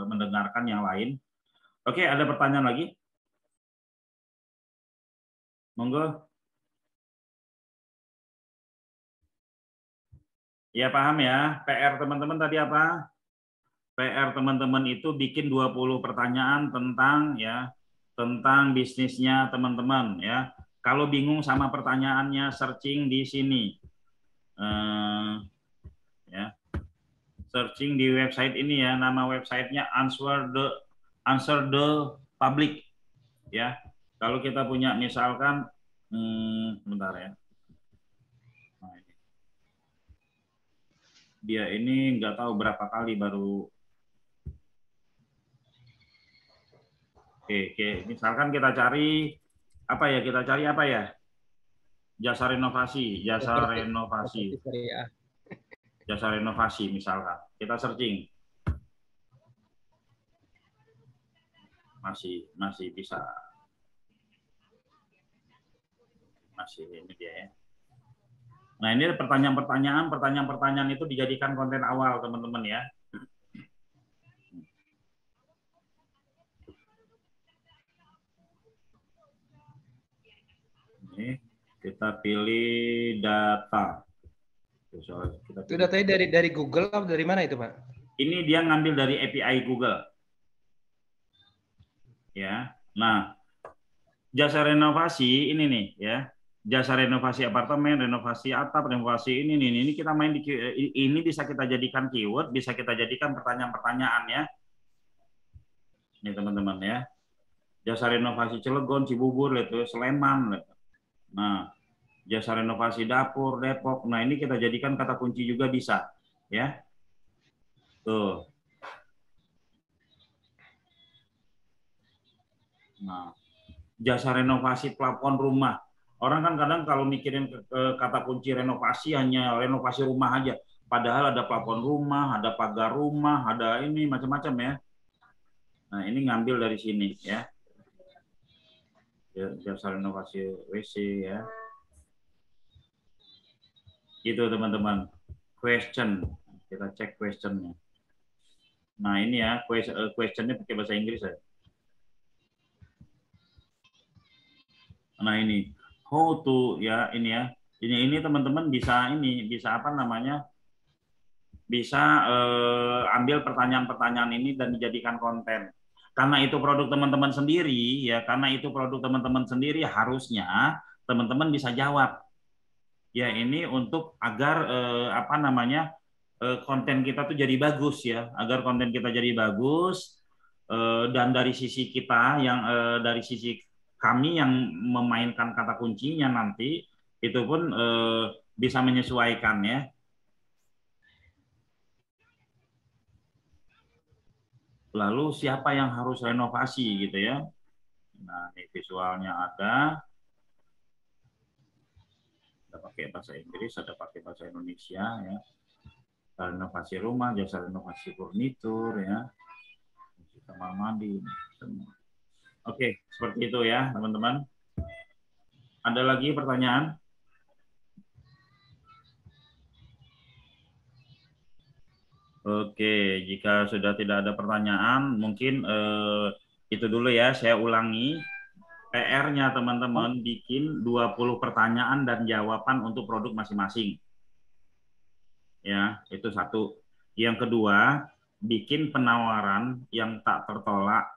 mendengarkan yang lain. Oke, ada pertanyaan lagi? Monggo. Ya paham ya, PR teman-teman tadi apa? PR teman-teman itu bikin 20 pertanyaan tentang ya, tentang bisnisnya teman-teman ya. Kalau bingung sama pertanyaannya, searching di sini. Ya. Searching di website ini ya, nama websitenya Answer the Public ya. Kalau kita punya misalkan bentar ya. Dia ini nggak tahu berapa kali baru. Oke, misalkan kita cari apa ya? Kita cari apa ya? Jasa renovasi misalkan. Kita searching. Masih bisa. Masih ini dia ya. Nah, ini pertanyaan itu dijadikan konten awal, teman-teman ya. Ini kita pilih data. Itu datanya dari Google atau dari mana itu, Pak? Ini dia ngambil dari API Google. Ya. Nah, jasa renovasi ini nih ya. Jasa renovasi apartemen, renovasi atap, renovasi ini kita main di ini bisa kita jadikan keyword, bisa kita jadikan pertanyaan-pertanyaan ya. Ini teman-teman ya. Jasa renovasi Cilegon, Cibubur, itu Sleman. Nah, jasa renovasi dapur Depok. Nah, ini kita jadikan kata kunci juga bisa ya. Tuh. Nah, jasa renovasi plafon rumah. Orang kan kadang kalau mikirin kata kunci renovasi hanya renovasi rumah aja. Padahal ada plafon rumah, ada pagar rumah, ada ini macam-macam ya. Nah, ini ngambil dari sini ya. Jasa renovasi WC ya. Itu teman-teman. Question. Kita cek questionnya. Nah, ini ya, questionnya pakai bahasa Inggris ya. Nah, ini how to ya ini ya. Ini teman-teman bisa apa namanya? Bisa ambil pertanyaan-pertanyaan ini dan dijadikan konten. Karena itu produk teman-teman sendiri ya, harusnya teman-teman bisa jawab. Ya, ini untuk agar apa namanya? Konten kita tuh jadi bagus ya, agar konten kita jadi bagus dan dari sisi kita yang dari sisi kami yang memainkan kata kuncinya nanti itu pun bisa menyesuaikan ya. Lalu siapa yang harus renovasi gitu ya. Nah, ini visualnya ada pakai bahasa Inggris, ada pakai bahasa Indonesia ya. Renovasi rumah, jasa renovasi furnitur ya. Kamar mandi semua. Oke, seperti itu ya, teman-teman. Ada lagi pertanyaan? Oke, jika sudah tidak ada pertanyaan, mungkin itu dulu ya, saya ulangi. PR-nya teman-teman bikin 20 pertanyaan dan jawaban untuk produk masing-masing. Ya, itu satu. Yang kedua, bikin penawaran yang tak tertolak.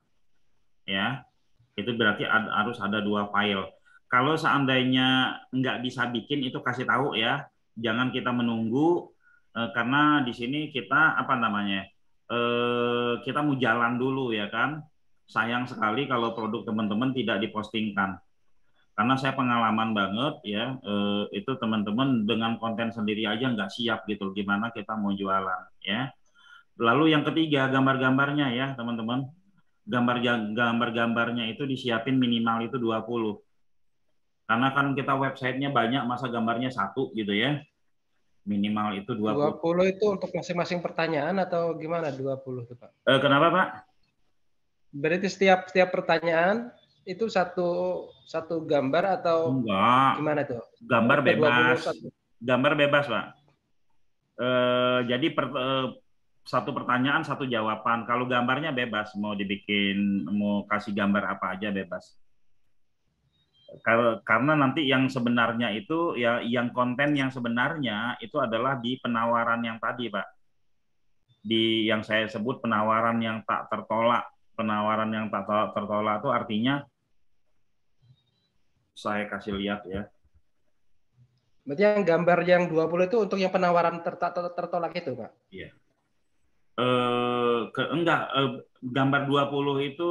Ya. Itu berarti harus ada 2 file. Kalau seandainya nggak bisa bikin itu kasih tahu ya, jangan kita menunggu karena di sini kita apa namanya, kita mau jalan dulu ya kan. Sayang sekali kalau produk teman-teman tidak dipostingkan. Karena saya pengalaman banget ya, itu teman-teman dengan konten sendiri aja nggak siap gitu, gimana kita mau jualan ya. Lalu yang ketiga gambar-gambarnya ya teman-teman, gambar-gambarnya itu disiapin minimal itu 20. Karena kan kita websitenya banyak, masa gambarnya satu gitu ya. Minimal itu 20. 20 itu untuk masing-masing pertanyaan atau gimana 20 itu Pak? Kenapa Pak? Berarti setiap pertanyaan itu satu gambar atau Enggak. gimana tuh? Gambar Atau bebas. 21? Gambar bebas Pak. Jadi satu pertanyaan satu jawaban. Kalau gambarnya bebas, mau dibikin, mau kasih gambar apa aja bebas. Karena nanti yang sebenarnya itu ya, yang konten yang sebenarnya itu adalah di penawaran yang tadi Pak, di yang saya sebut penawaran yang tak tertolak. Penawaran yang tak tertolak itu artinya, saya kasih lihat ya. Berarti yang gambar yang 20 itu untuk yang penawaran tertolak itu Pak? Iya. Enggak, gambar 20 itu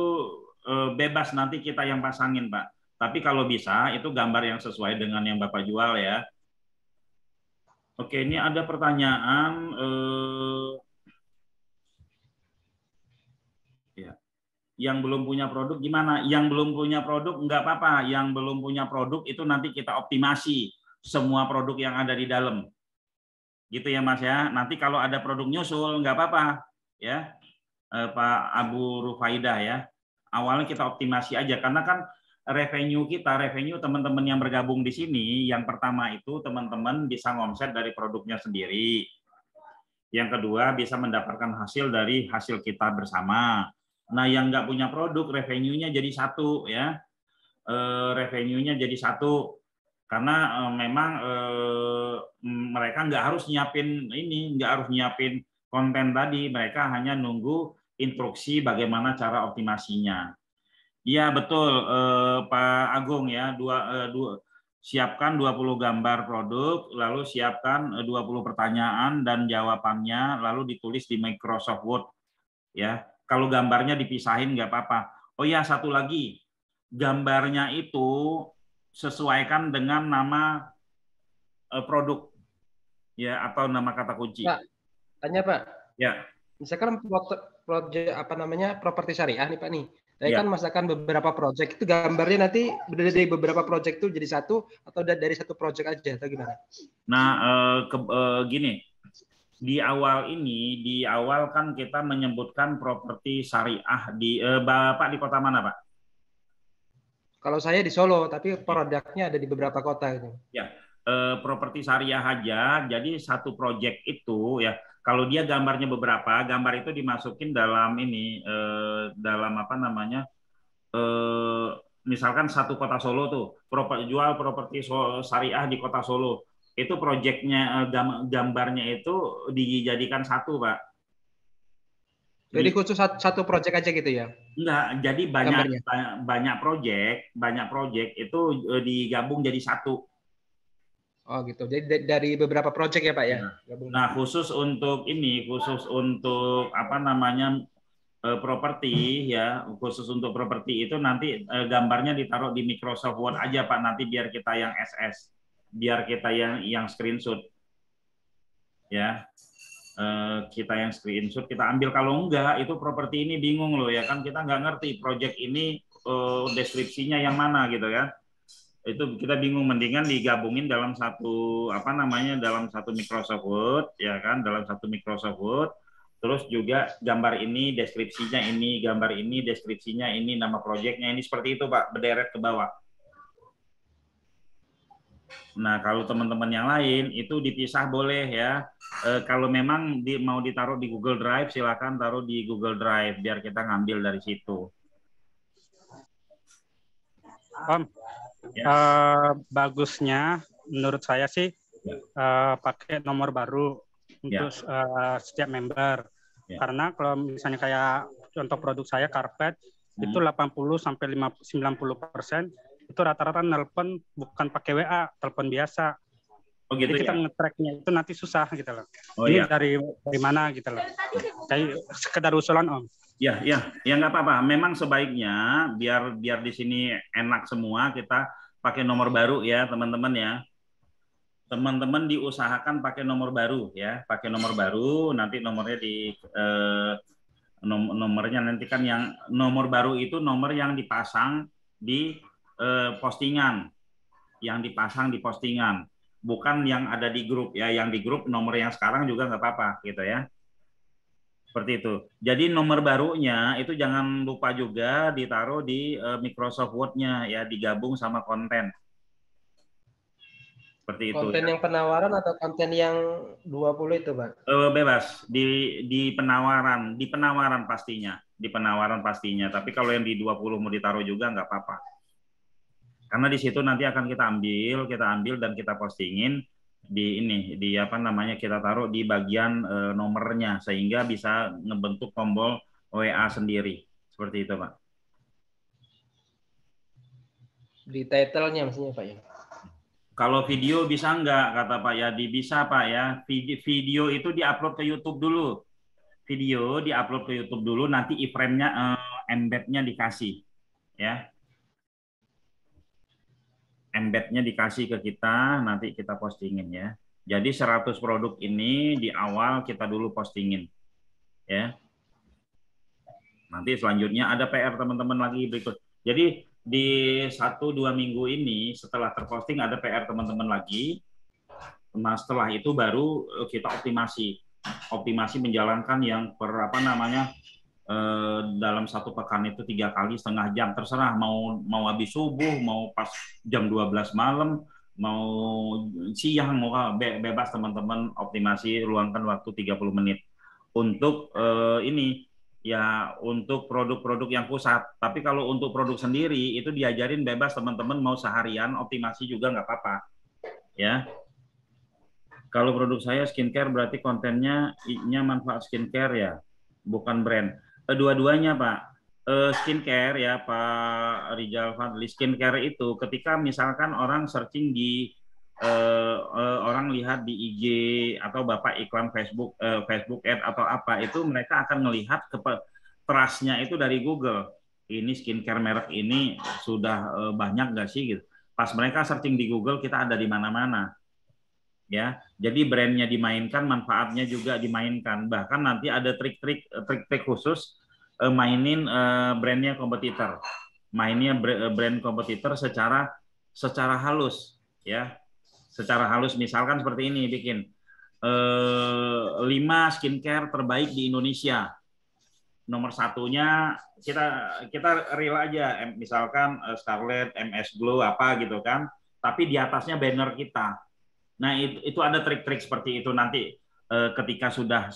bebas, nanti kita yang pasangin Pak. Tapi kalau bisa itu gambar yang sesuai dengan yang Bapak jual ya. Oke, ini ada pertanyaan. Ya. Yang belum punya produk gimana? Yang belum punya produk nggak apa-apa. Yang belum punya produk itu nanti kita optimasi semua produk yang ada di dalam. Gitu ya Mas ya. Nanti kalau ada produk nyusul nggak apa-apa ya, Pak Abu Rufaidah ya. Awalnya kita optimasi aja karena kan revenue teman-teman yang bergabung di sini, yang pertama itu teman-teman bisa ngomset dari produknya sendiri. Yang kedua bisa mendapatkan hasil dari hasil kita bersama. Nah yang nggak punya produk revenue-nya jadi satu ya, revenue-nya jadi satu karena memang mereka nggak harus nyiapin ini, nggak harus nyiapin konten tadi, mereka hanya nunggu instruksi bagaimana cara optimasinya. Iya betul Pak Agung ya, siapkan 20 gambar produk, lalu siapkan 20 pertanyaan dan jawabannya, lalu ditulis di Microsoft Word ya. Kalau gambarnya dipisahin nggak apa-apa. Oh ya satu lagi, gambarnya itu sesuaikan dengan nama produk ya atau nama kata kunci. Pak, tanya Pak. Ya. Misalkan proyek apa namanya properti syariah nih Pak nih. Saya kan masakan beberapa proyek, itu gambarnya nanti dari beberapa proyek itu jadi satu atau dari satu proyek aja atau gimana? Nah, gini, di awal kan kita menyebutkan properti syariah di Bapak di kota mana Pak? Kalau saya di Solo, tapi produknya ada di beberapa kota itu. Ya, properti syariah aja. Jadi satu proyek itu ya. Kalau dia gambarnya beberapa, gambar itu dimasukin dalam ini, dalam apa namanya, misalkan satu kota Solo tuh, jual properti syariah di kota Solo, itu proyeknya gambarnya itu dijadikan satu Pak. Jadi khusus satu proyek aja gitu ya? Enggak, jadi banyak proyek itu digabung jadi satu. Oh gitu. Jadi dari beberapa proyek ya Pak ya? Nah khusus untuk apa namanya properti ya, khusus untuk properti itu nanti gambarnya ditaruh di Microsoft Word aja Pak, nanti biar kita yang SS, biar kita yang screenshot ya, kita yang screenshot kita ambil. Kalau enggak itu properti ini bingung loh ya kan, kita nggak ngerti project ini deskripsinya yang mana gitu kan. Itu kita bingung, mendingan digabungin dalam satu apa namanya, dalam satu Microsoft Word ya kan, dalam satu Microsoft Word. Terus juga gambar ini deskripsinya ini, gambar ini deskripsinya ini, nama proyeknya ini, seperti itu Pak, berderet ke bawah. Nah kalau teman-teman yang lain itu dipisah boleh ya. Kalau memang mau ditaruh di Google Drive, silakan taruh di Google Drive biar kita ngambil dari situ. Bagusnya menurut saya sih pakai nomor baru untuk setiap member. Karena kalau misalnya kayak contoh produk saya karpet itu 80 sampai 90% itu rata-rata nelpon bukan pakai WA, telepon biasa. Oh gitu Jadi kita ya. nge-tracknya itu nanti susah gitu loh. Oh Ini iya. dari mana gitu loh. Kayak sekedar usulan Om. Ya, nggak apa-apa. Memang sebaiknya biar di sini enak semua kita pakai nomor baru ya teman-teman ya. Teman-teman diusahakan pakai nomor baru ya, pakai nomor baru. Nanti nomornya nomornya nanti kan yang nomor baru itu nomor yang dipasang di postingan, yang dipasang di postingan, bukan yang ada di grup ya. Yang di grup nomor yang sekarang juga nggak apa-apa gitu ya. Seperti itu. Jadi nomor barunya itu jangan lupa juga ditaruh di Microsoft Word-nya ya, digabung sama konten. Seperti itu. Konten Ya. yang penawaran atau konten yang 20 itu, Bang? Bebas di penawaran pastinya, di penawaran pastinya. Tapi kalau yang di 20 mau ditaruh juga nggak apa-apa. Karena di situ nanti akan kita ambil dan kita postingin di apa namanya, kita taruh di bagian nomornya sehingga bisa ngebentuk tombol WA sendiri. Seperti itu, Pak. Di title-nya maksudnya, Pak ya. Kalau video bisa nggak, kata Pak Yadi, bisa Pak ya. Video itu diupload ke YouTube dulu. Video diupload ke YouTube dulu, nanti iframe-nya, embed-nya dikasih. Ya. Embed-nya dikasih ke kita, nanti kita postingin ya. Jadi 100 produk ini di awal kita dulu postingin. Ya. Nanti selanjutnya ada PR teman-teman lagi berikut. Jadi di 1-2 minggu ini setelah terposting ada PR teman-teman lagi. Nah setelah itu baru kita optimasi menjalankan yang dalam satu pekan itu 3 kali setengah jam, terserah mau habis subuh, mau pas jam 12 malam, mau siang, mau bebas teman-teman optimasi, luangkan waktu 30 menit untuk ini. Ya untuk produk-produk yang pusat, tapi kalau untuk produk sendiri itu diajarin bebas teman-teman, mau seharian optimasi juga nggak apa-apa ya. Kalau produk saya skincare berarti kontennya manfaat skincare ya, bukan brand. Dua-duanya Pak. Skincare ya Pak Rizal Fadli, skincare itu ketika misalkan orang searching di orang lihat di IG atau Bapak iklan Facebook Ad atau apa, itu mereka akan melihat trust-nya itu dari Google. Ini skincare merek ini sudah banyak nggak sih gitu. Pas mereka searching di Google, kita ada di mana-mana. Ya, jadi brandnya dimainkan, manfaatnya juga dimainkan. Bahkan nanti ada trik-trik khusus mainin brandnya kompetitor. Mainnya brand kompetitor secara halus ya. Secara halus, misalkan seperti ini, bikin 5 skincare terbaik di Indonesia. Nomor satunya kita real aja, misalkan Scarlett, MS Glow apa gitu kan, tapi di atasnya banner kita. Nah itu ada trik-trik seperti itu nanti ketika sudah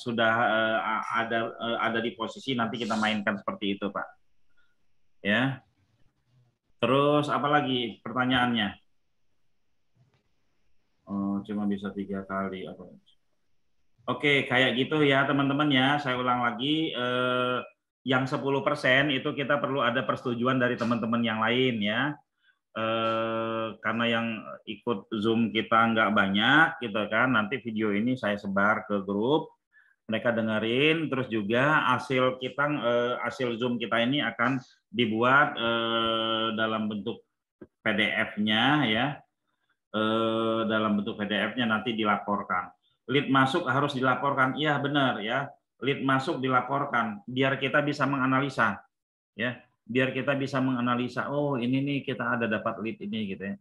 ada di posisi, nanti kita mainkan seperti itu Pak. Ya. Terus apa lagi pertanyaannya? Oh, cuma bisa 3 kali. Oke, kayak gitu ya teman-teman ya. Saya ulang lagi, yang 10% itu kita perlu ada persetujuan dari teman-teman yang lain ya. Karena yang ikut Zoom kita nggak banyak gitu kan. Nanti video ini saya sebar ke grup, mereka dengerin. Terus juga hasil Zoom kita ini akan dibuat dalam bentuk PDF-nya ya. Dalam bentuk PDF-nya nanti dilaporkan. Lead masuk harus dilaporkan. Iya benar ya. Lead masuk dilaporkan biar kita bisa menganalisa ya. Biar kita bisa menganalisa, oh ini nih kita ada dapat lead ini gitu ya.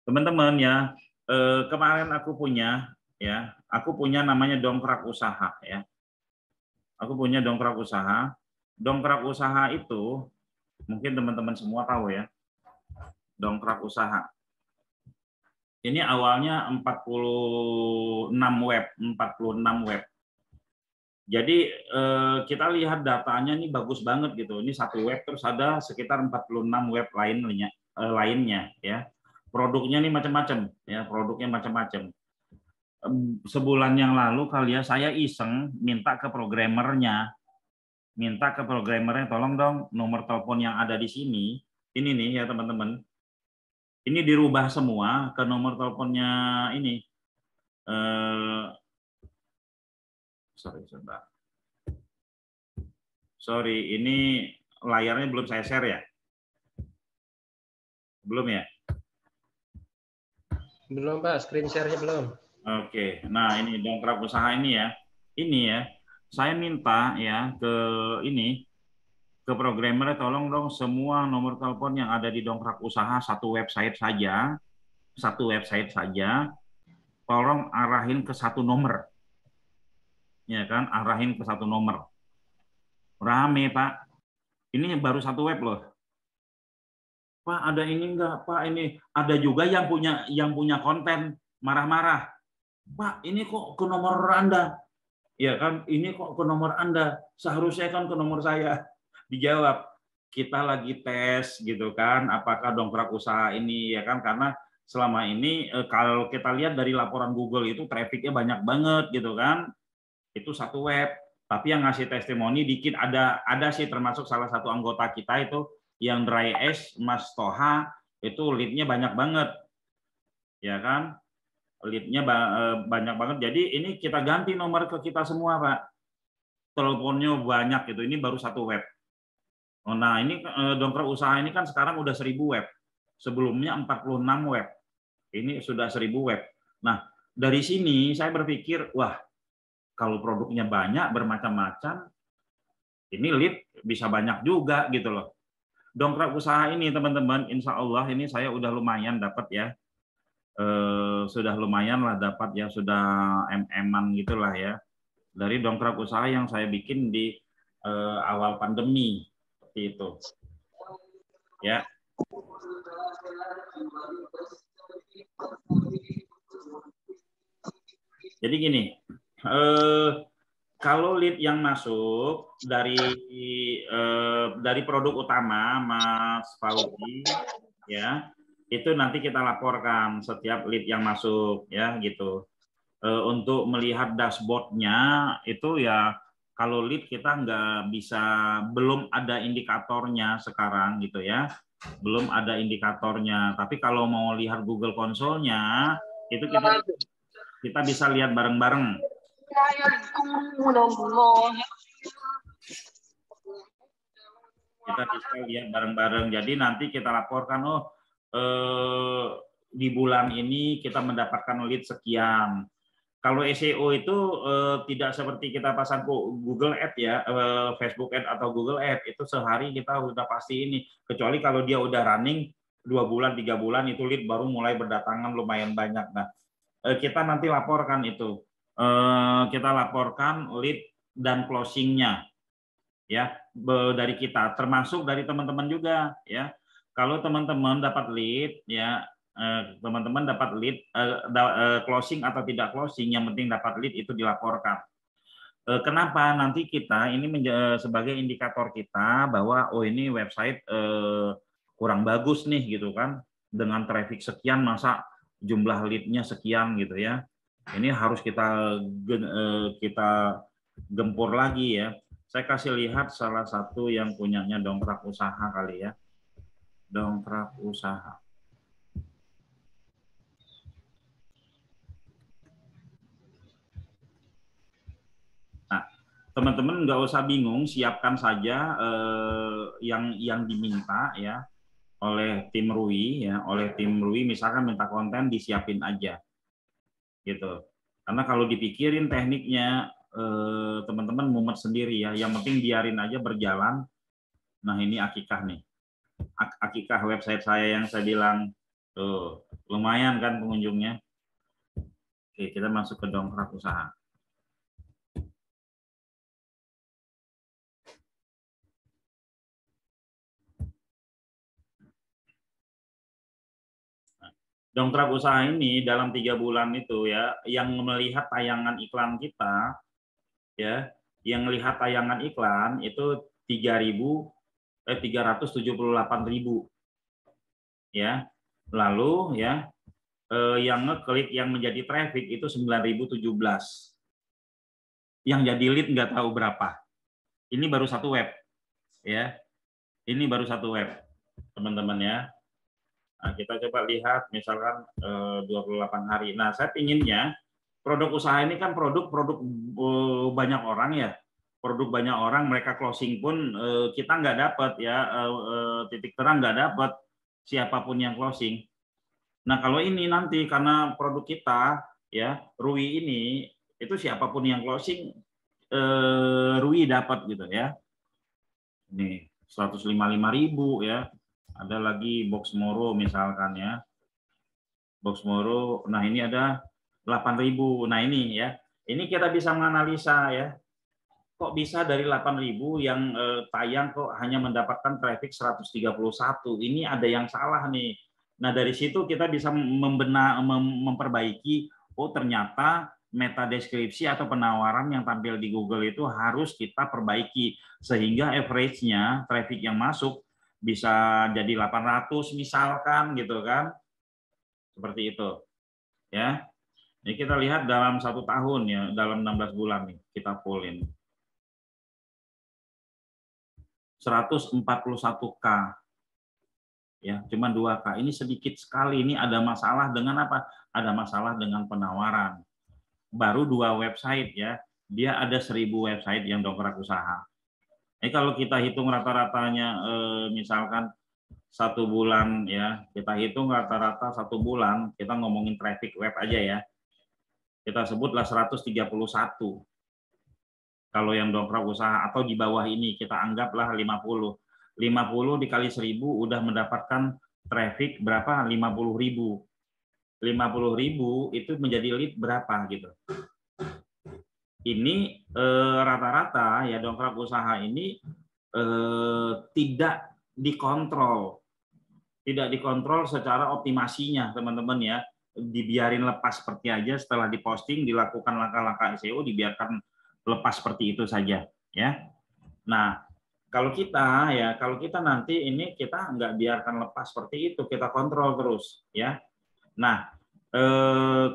Teman-teman ya, kemarin aku punya namanya dongkrak usaha ya. Aku punya dongkrak usaha. Dongkrak usaha itu mungkin teman-teman semua tahu ya. Dongkrak usaha. Ini awalnya 46 web. Jadi kita lihat datanya nih bagus banget gitu. Ini satu web, terus ada sekitar 46 web lainnya ya. Produknya nih macam-macam ya, produknya macam-macam. Sebulan yang lalu kali ya, saya iseng minta ke programmernya, tolong dong nomor telepon yang ada di sini ini nih ya teman-teman. Ini dirubah semua ke nomor teleponnya ini. Sorry, ini layarnya belum saya share ya? Belum ya? Belum Pak, screen share-nya belum. Oke, nah ini dongkrak usaha ini ya. Ini ya, saya minta ya ke programmer tolong dong semua nomor telepon yang ada di dongkrak usaha satu website saja, tolong arahin ke satu nomor. Ya kan, arahin ke satu nomor. Rame, Pak. Ini baru satu web loh. Pak, ada ini enggak? Pak, ini ada juga yang punya konten marah-marah. Pak, ini kok ke nomor Anda? Ya kan, ini kok ke nomor Anda? Seharusnya kan ke nomor saya. Dijawab, kita lagi tes gitu kan, apakah dongkrak usaha ini ya kan, karena selama ini kalau kita lihat dari laporan Google itu trafficnya banyak banget gitu kan. Itu satu web. Tapi yang ngasih testimoni dikit ada sih, termasuk salah satu anggota kita itu yang Dry Ash, Mas Toha, itu lead-nya banyak banget. Ya kan? Lead-nya banyak banget. Jadi ini kita ganti nomor ke kita semua, Pak. Teleponnya banyak gitu. Ini baru satu web. Nah, ini dongkrak usaha ini kan sekarang udah 1000 web. Sebelumnya 46 web. Ini sudah 1000 web. Nah, dari sini saya berpikir, wah, kalau produknya banyak, bermacam-macam, ini lead bisa banyak juga gitu loh. Dongkrak usaha ini teman-teman, insya Allah ini saya udah lumayan dapat ya. Sudah lumayan lah dapat ya, sudah MM-an gitulah ya. Dari dongkrak usaha yang saya bikin di awal pandemi. Seperti itu. Ya. Jadi gini, kalau lead yang masuk dari produk utama Mas Fauzi ya, itu nanti kita laporkan setiap lead yang masuk ya gitu. Untuk melihat dashboardnya itu ya, kalau lead kita nggak bisa, belum ada indikatornya sekarang gitu ya, belum ada indikatornya. Tapi kalau mau lihat Google Console-nya itu kita bisa lihat bareng-bareng. Kita bisa lihat bareng-bareng. Jadi nanti kita laporkan, di bulan ini kita mendapatkan lead sekian. Kalau SEO itu tidak seperti kita pasang Google Ads ya, Facebook Ads atau Google Ads, itu sehari kita udah pasti ini. Kecuali kalau dia udah running 2 bulan, 3 bulan, itu lead baru mulai berdatangan lumayan banyak. Nah, kita nanti laporkan itu. Kita laporkan lead dan closing-nya ya dari kita, termasuk dari teman-teman juga ya. Kalau teman-teman dapat lead ya, teman-teman dapat lead, closing atau tidak closing, yang penting dapat lead itu dilaporkan. Kenapa? Nanti kita ini sebagai indikator kita bahwa oh ini website kurang bagus nih gitu kan, dengan traffic sekian masa jumlah lead-nya sekian gitu ya. Ini harus kita gempur lagi ya. Saya kasih lihat salah satu yang punyanya dongkrak usaha kali ya. Dongkrak usaha. Nah, teman-teman nggak usah bingung, siapkan saja yang diminta ya oleh tim Rui ya, misalkan minta konten disiapin aja. Gitu. Karena kalau dipikirin tekniknya teman-teman mumet sendiri ya. Yang penting biarin aja berjalan. Nah, ini Akikah nih. Akikah website saya yang saya bilang tuh lumayan kan pengunjungnya. Oke, kita masuk ke dongkrak usaha. Dongkrak usaha ini dalam 3 bulan itu ya, yang melihat tayangan iklan kita ya, yang melihat tayangan iklan itu 378.000 ya. Lalu ya yang ngeklik yang menjadi traffic itu 9.017. Yang jadi lead nggak tahu berapa. Ini baru satu web ya. Ini baru satu web. teman-teman ya. Nah, kita coba lihat misalkan 28 hari. Nah, saya pinginnya produk usaha ini kan produk banyak orang ya. Produk banyak orang, mereka closing pun kita nggak dapat ya, titik terang nggak dapat siapapun yang closing. Nah, kalau ini nanti karena produk kita ya, Rui ini itu siapapun yang closing Rui dapat gitu ya. Nih 155.000 ya. Ada lagi Box Moro misalkan ya. Box Moro, nah ini ada 8.000. Nah ini ya. Ini kita bisa menganalisa ya. Kok bisa dari 8.000 yang tayang kok hanya mendapatkan traffic 131. Ini ada yang salah nih. Nah, dari situ kita bisa memperbaiki, oh ternyata meta deskripsi atau penawaran yang tampil di Google itu harus kita perbaiki sehingga average-nya traffic yang masuk bisa jadi 800 misalkan gitu kan, seperti itu ya. Ini kita lihat dalam 1 tahun ya, dalam 16 bulan nih kita fullin 141K ya, cuma 2K. Ini sedikit sekali. Ini ada masalah dengan apa? Ada masalah dengan penawaran. Baru 2 website ya, dia ada 1.000 website yang dongkrak usaha. Ini kalau kita hitung rata-ratanya misalkan 1 bulan ya, kita hitung rata-rata 1 bulan, kita ngomongin traffic web aja ya, kita sebutlah 131. Kalau yang dongkrak usaha atau di bawah ini kita anggaplah 50 dikali 1.000 udah mendapatkan traffic berapa? 50.000. 50.000 itu menjadi lead berapa gitu. Ini rata-rata ya dongkrak usaha ini tidak dikontrol secara optimasinya teman-teman ya, dibiarin lepas seperti aja, setelah diposting dilakukan langkah-langkah SEO dibiarkan lepas seperti itu saja ya. Nah kalau kita nanti ini kita nggak biarkan lepas seperti itu, kita kontrol terus ya. Nah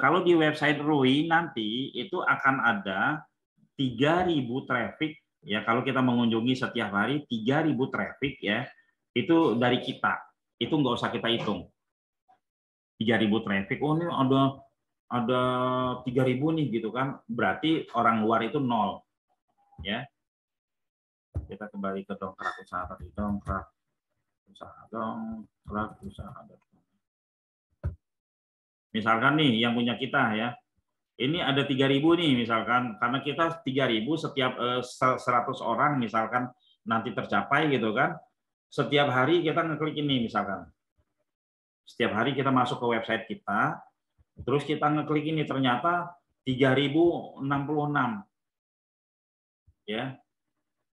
kalau di website Rui nanti itu akan ada 3.000 traffic ya, kalau kita mengunjungi setiap hari 3.000 traffic ya, itu dari kita, itu nggak usah kita hitung 3.000 traffic. Oh ini ada 3.000 nih gitu kan, berarti orang luar itu 0 ya. Kita kembali ke dongkrak usaha tadi, dongkrak usaha. Misalkan nih yang punya kita ya, ini ada 3.000 nih misalkan, karena kita 3.000 setiap 100 orang misalkan nanti tercapai gitu kan, setiap hari kita ngeklik ini misalkan, setiap hari kita masuk ke website kita, terus kita ngeklik ini ternyata 3.066 ya.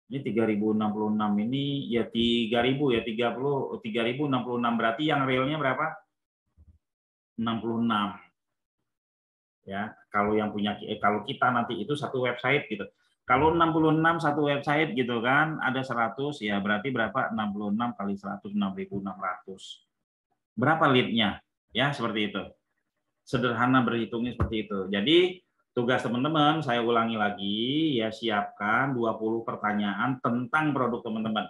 Ini 3.066 ini ya 3.000 ya 3.066 berarti yang realnya berapa? 66 ya. Kalau yang punya kalau kita nanti itu satu website gitu. Kalau 66 satu website gitu kan ada 100 ya, berarti berapa? 66 kali 100 6.600. Berapa lead-nya? Ya seperti itu. Sederhana berhitungnya seperti itu. Jadi tugas teman-teman saya ulangi lagi ya, siapkan 20 pertanyaan tentang produk teman-teman.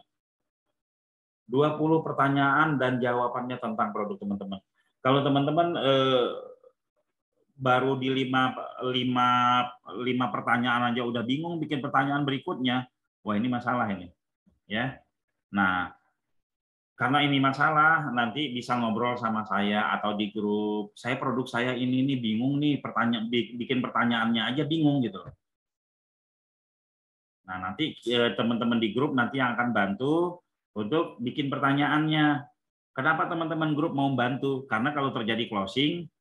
20 pertanyaan dan jawabannya tentang produk teman-teman. Kalau teman-teman baru di 5 pertanyaan aja udah bingung bikin pertanyaan berikutnya, wah ini masalah ini ya. Nah karena ini masalah, nanti bisa ngobrol sama saya atau di grup, saya produk saya ini nih bingung nih, bikin pertanyaannya aja bingung gitu. Nah nanti teman-teman di grup nanti yang akan bantu untuk bikin pertanyaannya. Kenapa teman-teman grup mau bantu? Karena kalau terjadi closing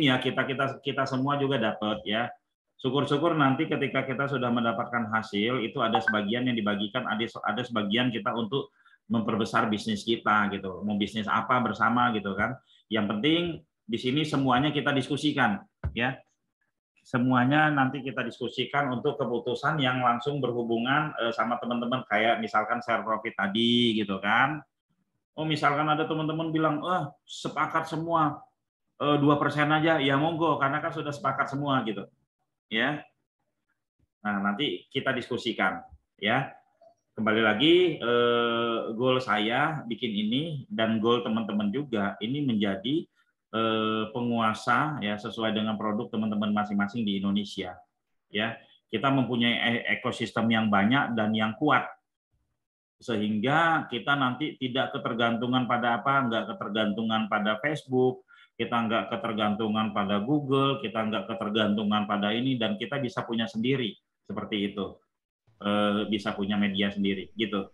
ya kita semua juga dapat ya. Syukur-syukur nanti ketika kita sudah mendapatkan hasil itu ada sebagian yang dibagikan, ada sebagian kita untuk memperbesar bisnis kita gitu. Mau bisnis apa bersama gitu kan. Yang penting di sini semuanya kita diskusikan ya. Semuanya nanti kita diskusikan untuk keputusan yang langsung berhubungan sama teman-teman, kayak misalkan share profit tadi gitu kan. Oh misalkan ada teman-teman bilang, sepakat semua 2% aja, ya monggo, karena kan sudah sepakat semua gitu, ya. Nah nanti kita diskusikan, ya. kembali lagi goal saya bikin ini dan goal teman-teman juga ini menjadi penguasa ya sesuai dengan produk teman-teman masing-masing di Indonesia. Ya, kita mempunyai ekosistem yang banyak dan yang kuat sehingga kita nanti tidak ketergantungan pada nggak ketergantungan pada Facebook, kita nggak ketergantungan pada Google, kita nggak ketergantungan pada ini, dan kita bisa punya sendiri seperti itu, bisa punya media sendiri gitu.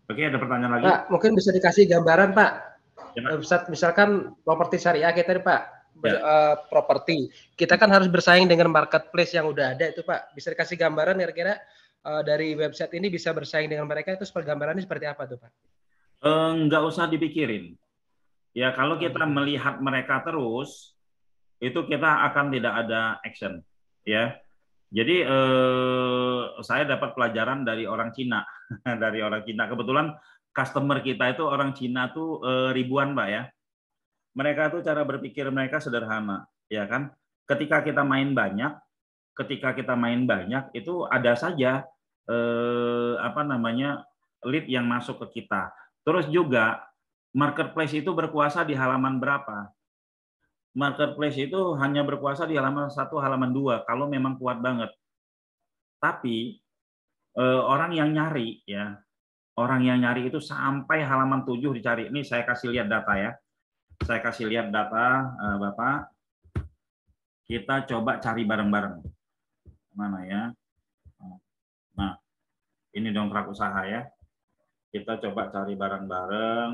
Oke, ada pertanyaan lagi? Pak, mungkin bisa dikasih gambaran Pak. Ya, Pak. Misalkan properti syariah kita nih Pak, Ya. properti kita kan harus bersaing dengan marketplace yang udah ada itu Pak. Bisa dikasih gambaran kira-kira dari website ini bisa bersaing dengan mereka itu gambarannya seperti apa tuh Pak? Nggak usah dipikirin. Ya kalau kita melihat mereka terus, itu kita akan tidak ada action. Ya, jadi saya dapat pelajaran dari orang Cina, dari orang Cina. Kebetulan customer kita itu orang Cina tuh ribuan Pak ya. Mereka tuh cara berpikir mereka sederhana, ya kan? Ketika kita main banyak itu ada saja lead yang masuk ke kita. Terus juga marketplace itu berkuasa di halaman berapa? Marketplace itu hanya berkuasa di halaman 1, halaman 2 kalau memang kuat banget. Tapi orang yang nyari itu sampai halaman 7 dicari. Ini saya kasih lihat data ya. Saya kasih lihat data Bapak. Kita coba cari bareng-bareng. Mana ya? Nah, ini dongkrak usaha ya. Kita coba cari bareng-bareng.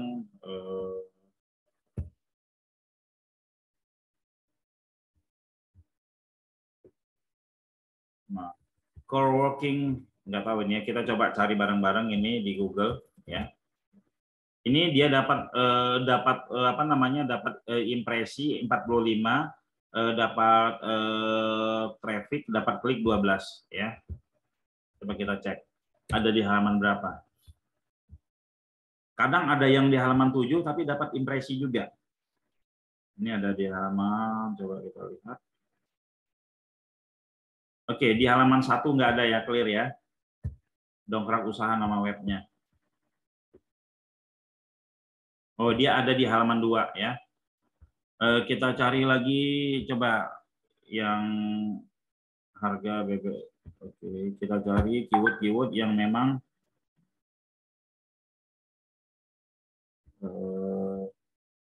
Nah, coworking nggak tahu ini ya. Kita coba cari bareng-bareng ini di Google ya. Ini dia dapat impresi 45, dapat traffic, dapat klik 12 ya. Coba kita cek. Ada di halaman berapa? Kadang ada yang di halaman 7 tapi dapat impresi juga. Ini ada di halaman, coba kita lihat. Oke, di halaman 1 nggak ada ya, clear ya. Dongkrak usaha nama webnya. Oh, dia ada di halaman 2 ya. Kita cari lagi, coba yang harga BB. Oke, kita cari keyword-keyword yang memang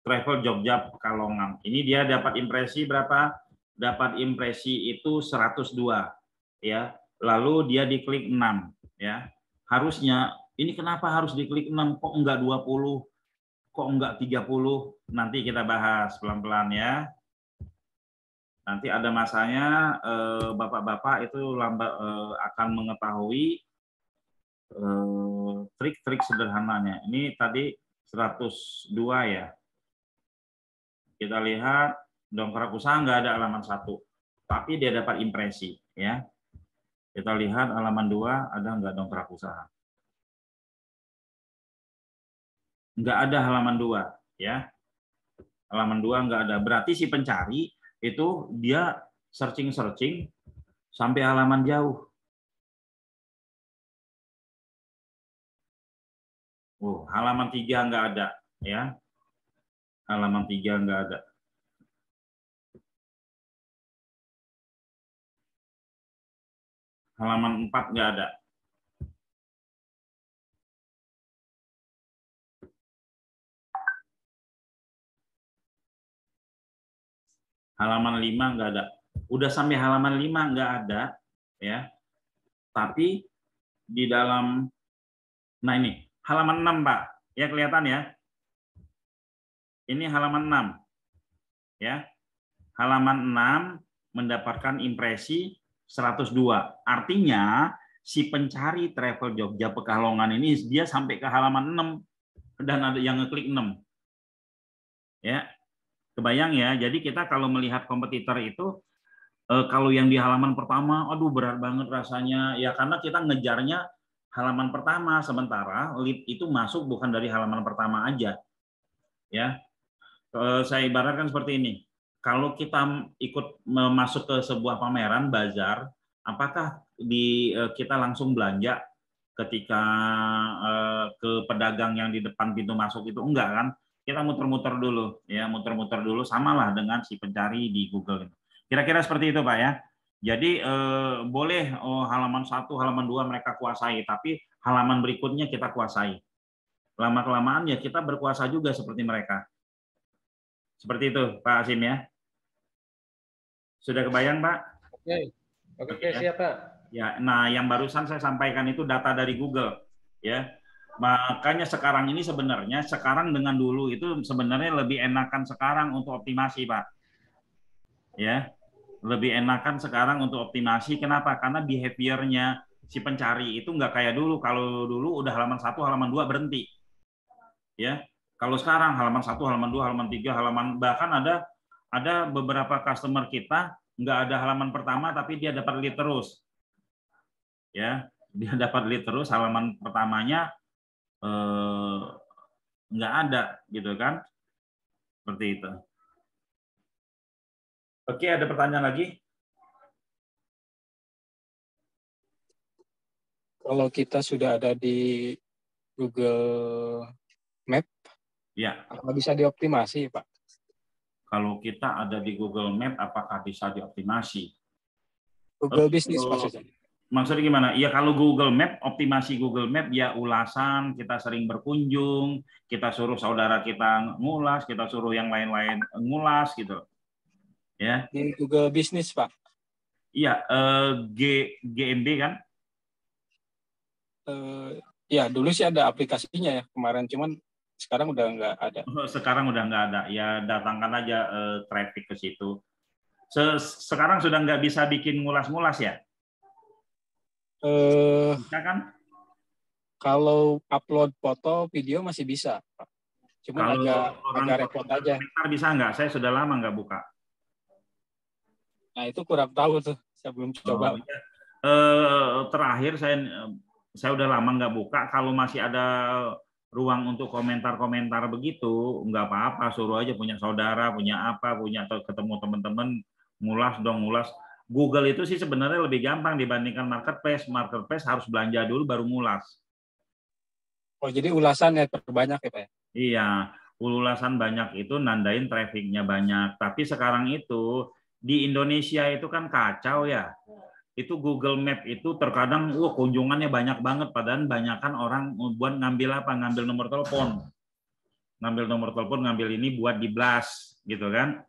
travel Jogja Pekalongan. Ini dia dapat impresi berapa? Dapat impresi itu 102 ya. Lalu dia diklik 6 ya. Harusnya ini kenapa harus diklik 6 kok enggak 20? Kok enggak 30? Nanti kita bahas pelan-pelan ya. Nanti ada masanya Bapak-bapak itu akan mengetahui trik-trik sederhananya. Ini tadi 102 ya. Kita lihat dongkrak usaha nggak ada halaman 1, tapi dia dapat impresi ya. Kita lihat halaman 2 ada nggak dongkrak usaha? Nggak ada halaman 2 ya. Halaman 2 nggak ada. Berarti si pencari itu dia searching sampai halaman jauh. Halaman 3 nggak ada ya. Halaman 3 nggak ada. Halaman 4 nggak ada. Halaman 5 nggak ada. Udah sampai halaman 5 nggak ada ya. Tapi di dalam, nah ini halaman 6 Pak, ya kelihatan ya. Ini halaman 6 ya. Halaman 6 mendapatkan impresi 102. Artinya si pencari travel Jogja Pekalongan ini dia sampai ke halaman 6 dan ada yang ngeklik 6. Ya. Kebayang ya. Jadi kita kalau melihat kompetitor itu kalau yang di halaman pertama aduh berat banget rasanya ya karena kita ngejarnya halaman pertama, sementara lead itu masuk bukan dari halaman pertama aja. Ya. Saya ibaratkan seperti ini. Kalau kita ikut masuk ke sebuah pameran bazar, apakah kita langsung belanja ketika ke pedagang yang di depan pintu masuk itu enggak kan? Kita muter-muter dulu, ya muter-muter dulu, samalah dengan si pencari di Google. Kira-kira seperti itu, Pak ya. Jadi boleh halaman 1, halaman 2 mereka kuasai, tapi halaman berikutnya kita kuasai. Lama-kelamaan ya kita berkuasa juga seperti mereka. Seperti itu, Pak Asim ya. Sudah kebayang, Pak? Oke, siap, Pak. Ya, nah yang barusan saya sampaikan itu data dari Google, ya. Makanya sekarang ini sebenarnya sekarang dengan dulu itu sebenarnya lebih enakan sekarang untuk optimasi, Pak. Ya, lebih enakan sekarang untuk optimasi. Kenapa? Karena behaviornya si pencari itu nggak kayak dulu. Kalau dulu udah halaman 1, halaman 2 berhenti. Ya, kalau sekarang halaman 1, halaman 2, halaman 3, halaman bahkan ada beberapa customer kita nggak ada halaman pertama tapi dia dapat lead terus. Ya, dia dapat lead terus, halaman pertamanya nggak ada gitu kan, seperti itu. Oke, ada pertanyaan lagi? Kalau kita sudah ada di Google Map, Ya. apakah bisa dioptimasi, Pak? Kalau kita ada di Google Map, apakah bisa dioptimasi? Google Business maksudnya. Maksudnya gimana? Ya kalau Google Map, optimasi Google Map ya ulasan, kita sering berkunjung, kita suruh saudara kita ngulas, kita suruh yang lain-lain ngulas gitu. Ya. Di Google Business, Pak. Iya, GMB kan? Ya, dulu sih ada aplikasinya ya kemarin, cuman sekarang udah nggak ada. Sekarang udah nggak ada. Ya datangkan aja traffic ke situ. Sekarang sudah nggak bisa bikin ngulas-ngulas ya? Bisa kan? Kalau upload foto, video masih bisa, Pak. Cuma agak repot aja. Bisa nggak? Saya sudah lama nggak buka. Nah itu kurang tahu tuh, saya belum coba. Ya. Terakhir saya udah lama nggak buka. Kalau masih ada ruang untuk komentar-komentar begitu, nggak apa-apa. Suruh aja punya saudara, punya apa, punya atau ketemu teman-teman, ngulas dong, ngulas. Google itu sih sebenarnya lebih gampang dibandingkan marketplace. Marketplace harus belanja dulu baru ngulas. Oh, jadi ulasannya terbanyak ya, Pak? Iya, ulasan banyak itu nandain trafficnya banyak. Tapi sekarang itu di Indonesia itu kan kacau ya. Itu Google Map itu terkadang kunjungannya banyak banget, padahal banyakan orang buat ngambil apa? Ngambil nomor telepon. Ngambil ini buat di blast gitu kan.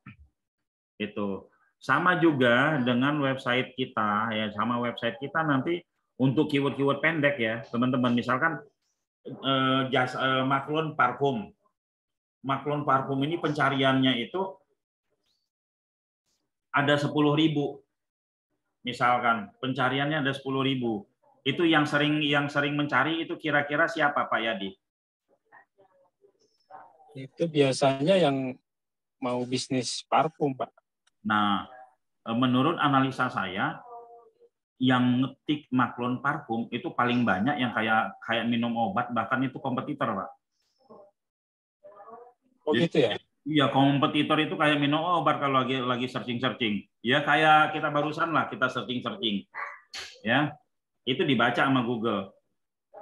Itu. Sama juga dengan website kita ya, sama website kita nanti untuk keyword-keyword pendek ya, teman-teman. Misalkan Maklon parfum. Maklon parfum ini pencariannya itu ada 10.000. Misalkan pencariannya ada 10.000. Itu yang sering mencari itu kira-kira siapa, Pak Yadi? Itu biasanya yang mau bisnis parfum, Pak. Nah, menurut analisa saya, yang ngetik Maklon parfum itu paling banyak yang kayak minum obat, bahkan itu kompetitor, Pak. Oh gitu ya? Iya, kompetitor itu kayak minum obat kalau lagi searching. Ya kayak kita barusan lah, kita searching. Ya, itu dibaca sama Google.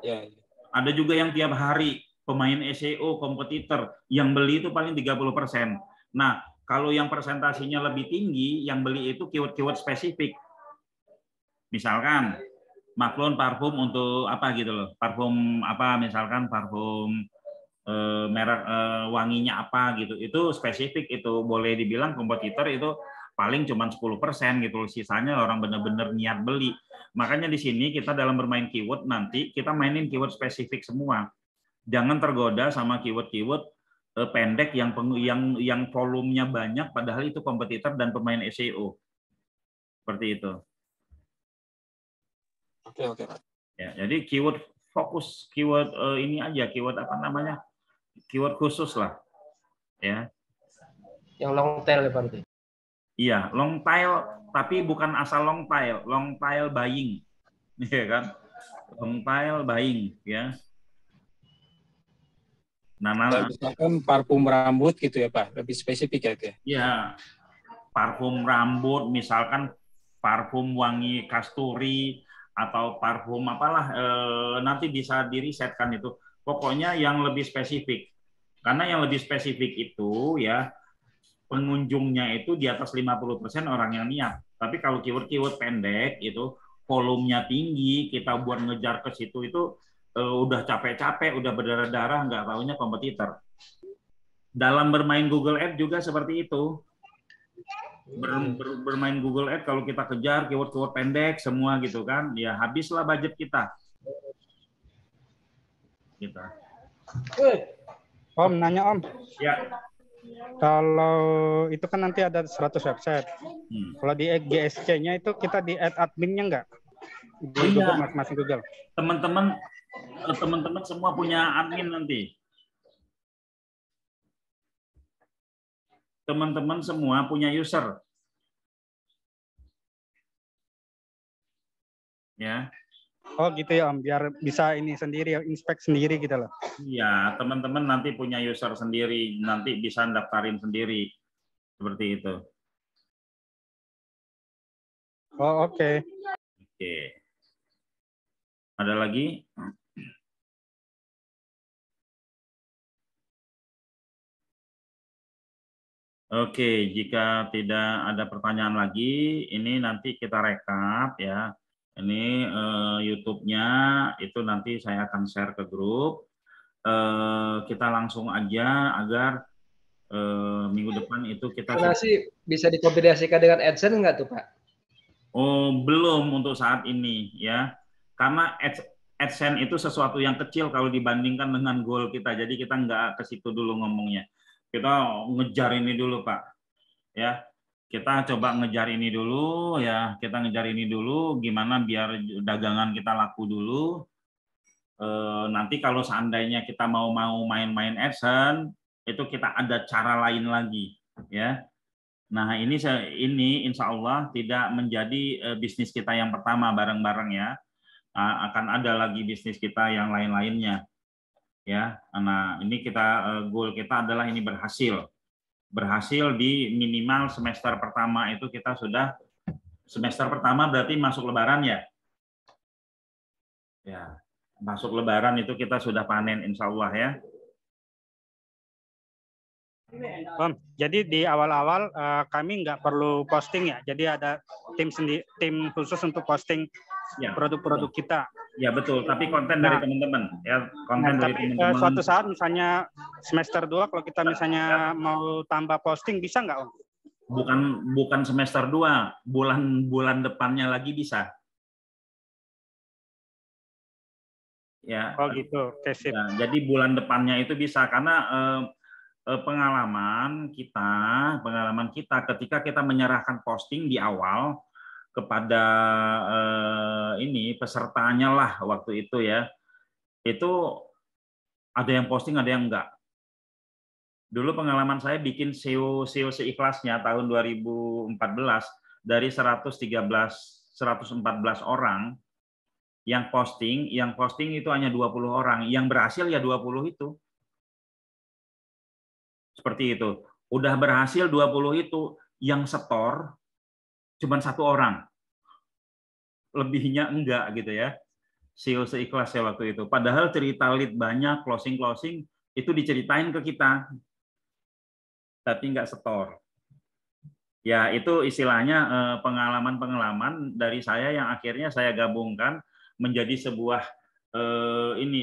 Ya. Ada juga yang tiap hari pemain SEO kompetitor yang beli itu paling 30%. Nah, kalau yang presentasinya lebih tinggi, yang beli itu keyword-keyword spesifik. Misalkan Maklon parfum untuk apa gitu loh. Parfum apa, misalkan parfum merek wanginya apa gitu. Itu spesifik, itu boleh dibilang kompetitor itu paling cuma 10% gitu loh. Sisanya orang benar-benar niat beli. Makanya di sini kita dalam bermain keyword nanti kita mainin keyword spesifik semua. Jangan tergoda sama keyword-keyword pendek yang volumenya banyak padahal itu kompetitor dan pemain SEO. Seperti itu. Oke. Ya, jadi keyword fokus, keyword ini aja, keyword apa namanya? Keyword khusus lah. Ya. Yang long tail ya, Pak. Iya, long tail, tapi bukan asal long tail buying. Iya kan? Long tail buying, ya. Nah, misalkan parfum rambut gitu ya, Pak, lebih spesifik ya, itu ya? Iya, parfum rambut, misalkan parfum wangi kasturi, atau parfum apalah, nanti bisa dirisetkan itu. Pokoknya yang lebih spesifik. Karena yang lebih spesifik itu ya pengunjungnya itu di atas 50% orang yang niat. Tapi kalau keyword-keyword pendek itu volumenya tinggi, kita buat ngejar ke situ itu udah capek-capek, udah berdarah-darah, nggak taunya kompetitor. Dalam bermain Google Ads juga seperti itu. Bermain Google Ads kalau kita kejar keyword-keyword pendek semua gitu kan, ya habislah budget kita. Gitu. Om, nanya Om. Ya. Kalau itu kan nanti ada 100 website. Kalau di GSC-nya itu kita di add adminnya nggak? Di Google, masing-masing Google. Teman-teman semua punya admin nanti. Teman-teman semua punya user. Ya. Oh gitu ya Om, biar bisa ini sendiri, inspect sendiri gitu loh. Iya, teman-teman nanti punya user sendiri, nanti bisa daftarin sendiri. Seperti itu. Oh oke. Oke. Ada lagi? Oke, jika tidak ada pertanyaan lagi, ini nanti kita rekap ya. Ini YouTube-nya itu nanti saya akan share ke grup. Kita langsung aja agar minggu depan itu kita. Donasi bisa dikombinasikan dengan AdSense nggak tuh Pak? Oh, belum untuk saat ini ya. Karena AdSense itu sesuatu yang kecil kalau dibandingkan dengan goal kita. Jadi kita nggak ke situ dulu ngomongnya. Kita ngejar ini dulu, Pak. Ya. Kita coba ngejar ini dulu ya. Kita ngejar ini dulu gimana biar dagangan kita laku dulu. Nanti kalau seandainya kita mau main-main AdSense, itu kita ada cara lain lagi, ya. Nah, ini insya Allah tidak menjadi bisnis kita yang pertama bareng-bareng ya. Akan ada lagi bisnis kita yang lain-lainnya. Ya. Nah, ini goal kita adalah ini berhasil. Berhasil di minimal semester pertama itu kita sudah, semester pertama berarti masuk lebaran ya. Ya, masuk lebaran itu kita sudah panen insya Allah ya. Om, jadi di awal-awal kami nggak perlu posting ya. Jadi ada tim khusus untuk posting produk-produk kita. Ya betul. Tapi konten dari teman-teman ya. Konten dari teman-teman. Suatu saat misalnya semester 2 kalau kita misalnya mau tambah posting bisa nggak Om? Bukan semester 2, bulan depannya lagi bisa. Ya. Oh gitu. Oke, sip. Ya, jadi bulan depannya itu bisa karena pengalaman kita ketika kita menyerahkan posting di awal kepada pesertanya lah waktu itu ya, itu ada yang posting ada yang enggak. Dulu pengalaman saya bikin SEO seikhlasnya tahun 2014 dari 114 orang yang posting itu hanya 20 orang, yang berhasil ya 20 itu. Seperti itu. Udah berhasil 20 itu, yang setor cuma 1 orang. Lebihnya enggak gitu ya. SEO seikhlasnya waktu itu. Padahal cerita lead banyak, closing itu diceritain ke kita. Tapi enggak setor. Ya, itu istilahnya pengalaman-pengalaman dari saya yang akhirnya saya gabungkan menjadi sebuah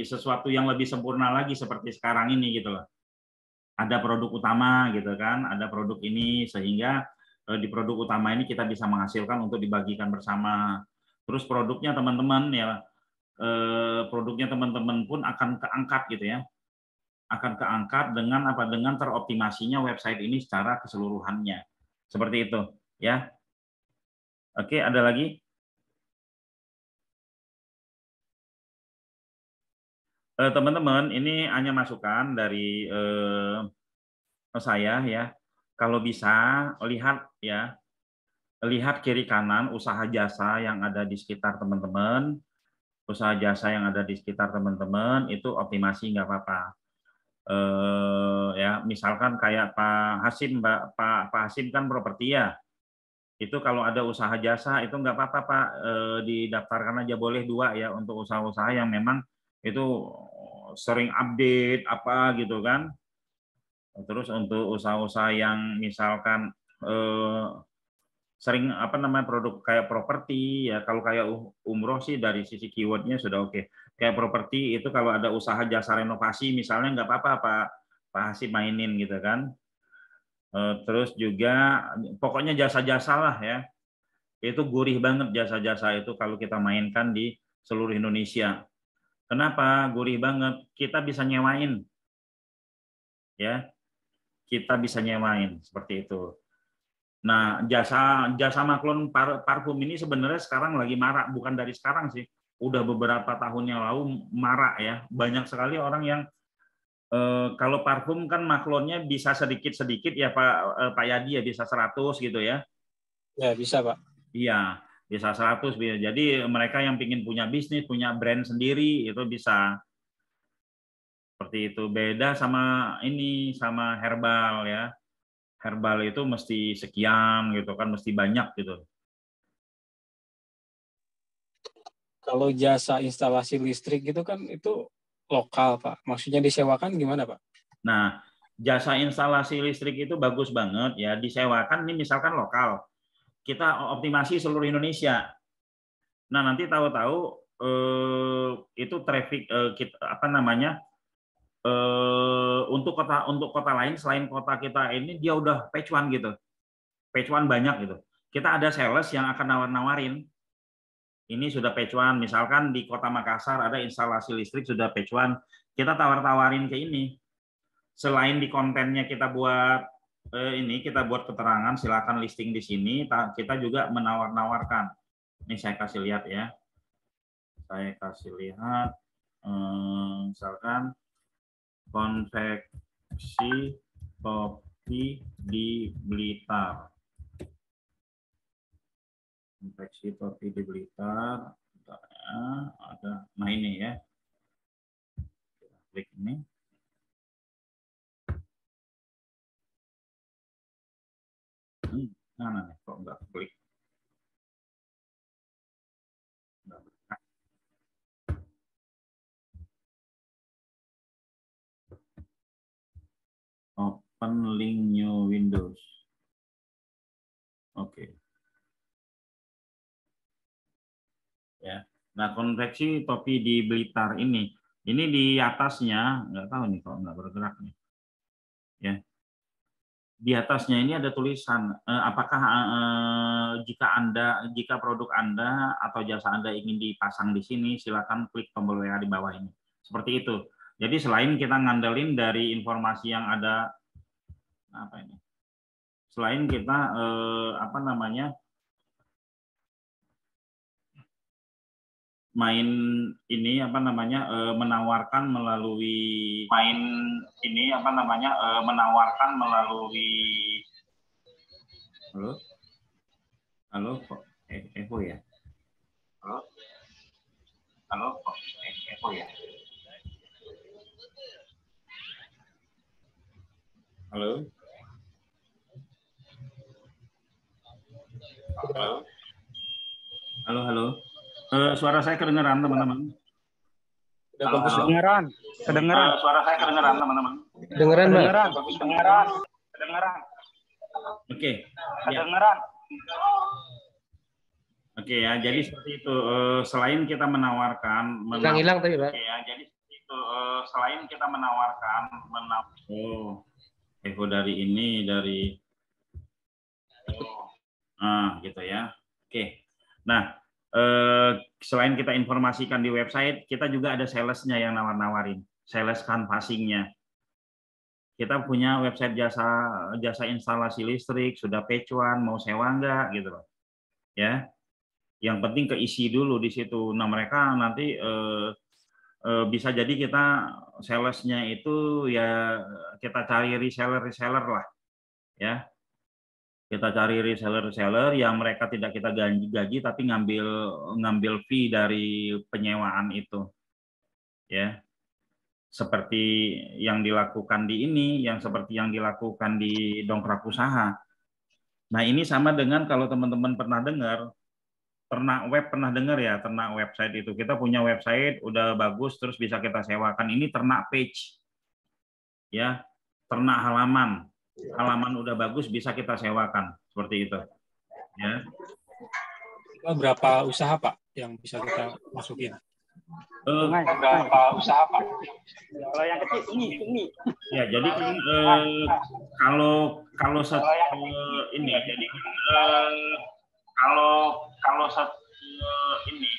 sesuatu yang lebih sempurna lagi seperti sekarang ini gitu loh. Ada produk utama gitu kan, ada produk ini sehingga di produk utama ini kita bisa menghasilkan untuk dibagikan bersama. Terus produknya teman-teman ya, produknya teman-teman pun akan keangkat gitu ya, akan keangkat dengan teroptimasinya website ini secara keseluruhannya. Seperti itu ya. Oke, ada lagi? Teman-teman, ini hanya masukan dari saya ya. Kalau bisa lihat kiri kanan usaha jasa yang ada di sekitar teman-teman, usaha jasa yang ada di sekitar teman-teman itu optimasi nggak apa-apa. Ya, misalkan kayak Pak Hasim kan properti ya. Itu kalau ada usaha jasa itu nggak apa-apa Pak, didaftarkan aja, boleh 2 ya untuk usaha-usaha yang memang itu sering update apa gitu kan. Terus untuk usaha-usaha yang misalkan sering apa namanya produk kayak properti ya, kalau kayak umroh sih dari sisi keywordnya sudah oke. Kayak properti itu kalau ada usaha jasa renovasi misalnya nggak apa-apa Pak Hasib mainin gitu kan. Terus juga pokoknya jasa-jasa lah ya. Itu gurih banget jasa-jasa itu kalau kita mainkan di seluruh Indonesia. Kenapa gurih banget? Kita bisa nyewain. Ya. Kita bisa nyewain seperti itu. Nah, jasa maklun parfum ini sebenarnya sekarang lagi marak, bukan dari sekarang sih. Udah beberapa tahun yang lalu marak ya. Banyak sekali orang yang kalau parfum kan maklonnya bisa sedikit-sedikit ya Pak Yadi ya, bisa 100 gitu ya. Ya, bisa Pak. Iya, bisa 100. Jadi mereka yang ingin punya bisnis, punya brand sendiri itu bisa. Seperti itu. Beda sama ini, sama herbal ya. Herbal itu mesti sekian gitu kan, mesti banyak gitu. Kalau jasa instalasi listrik gitu kan itu lokal, Pak. Maksudnya disewakan gimana, Pak? Nah, jasa instalasi listrik itu bagus banget ya, disewakan ini misalkan lokal. Kita optimasi seluruh Indonesia. Nah, nanti tahu-tahu itu traffic kita apa namanya? Untuk kota lain selain kota kita ini dia udah pecuan gitu. Pecuan banyak gitu. Kita ada sales yang akan nawar-nawarin. Ini sudah pecuan, misalkan di Kota Makassar ada instalasi listrik sudah pecuan, kita tawar-tawarin ke ini. Selain di kontennya kita buat kita buat keterangan, silakan listing di sini, kita juga menawar-nawarkan. Ini saya kasih lihat ya. Saya kasih lihat misalkan konveksi topi di Blitar. Konveksi topi di Blitar, ada. Nah ini ya, klik ini. Nah, kok nggak klik? Open link new Windows. Oke. Ya. Nah, konveksi topi di Blitar ini di atasnya nggak tahu nih kok nggak bergerak nih. Ya. Di atasnya ini ada tulisan apakah jika produk Anda atau jasa Anda ingin dipasang di sini, silakan klik tombol WA di bawah ini. Seperti itu. Jadi selain kita ngandelin dari informasi yang ada apa ini? Selain kita apa namanya? Main ini apa namanya menawarkan melalui halo kok Evo ya halo kok Evo ya halo suara saya kedengeran teman-teman? Udah bagus kedengeran. Suara saya kedengeran teman-teman? Kedengeran. Oke. Kedengeran. Oke ya, jadi seperti itu. Selain kita menawarkan, hilang tadi Pak. Oke ya, jadi seperti itu. Selain kita menawarkan, Evo dari ini gitu ya. Oke. Nah. Selain kita informasikan di website, kita juga ada salesnya yang nawar-nawarin, sales canvassing-nya. Kita punya website jasa instalasi listrik, sudah pecuan, mau sewa enggak gitu loh. Ya. Yang penting keisi dulu di situ. Nah, mereka nanti bisa jadi kita salesnya itu ya kita cari reseller lah. Ya. Kita cari reseller yang mereka tidak kita gaji tapi ngambil fee dari penyewaan itu. Ya. Seperti yang dilakukan di ini, seperti yang dilakukan di Dongkrak Usaha. Nah, ini sama dengan kalau teman-teman pernah dengar, ternak web pernah dengar ya, ternak website itu. Kita punya website udah bagus terus bisa kita sewakan. Ini ternak page. Ya, ternak halaman. Halaman udah bagus bisa kita sewakan, seperti itu. Ya. Berapa usaha Pak yang bisa kita masukin? Berapa usaha Pak? Kalau yang kecil ini. Ya, jadi kan kalau ini jadi kalau ini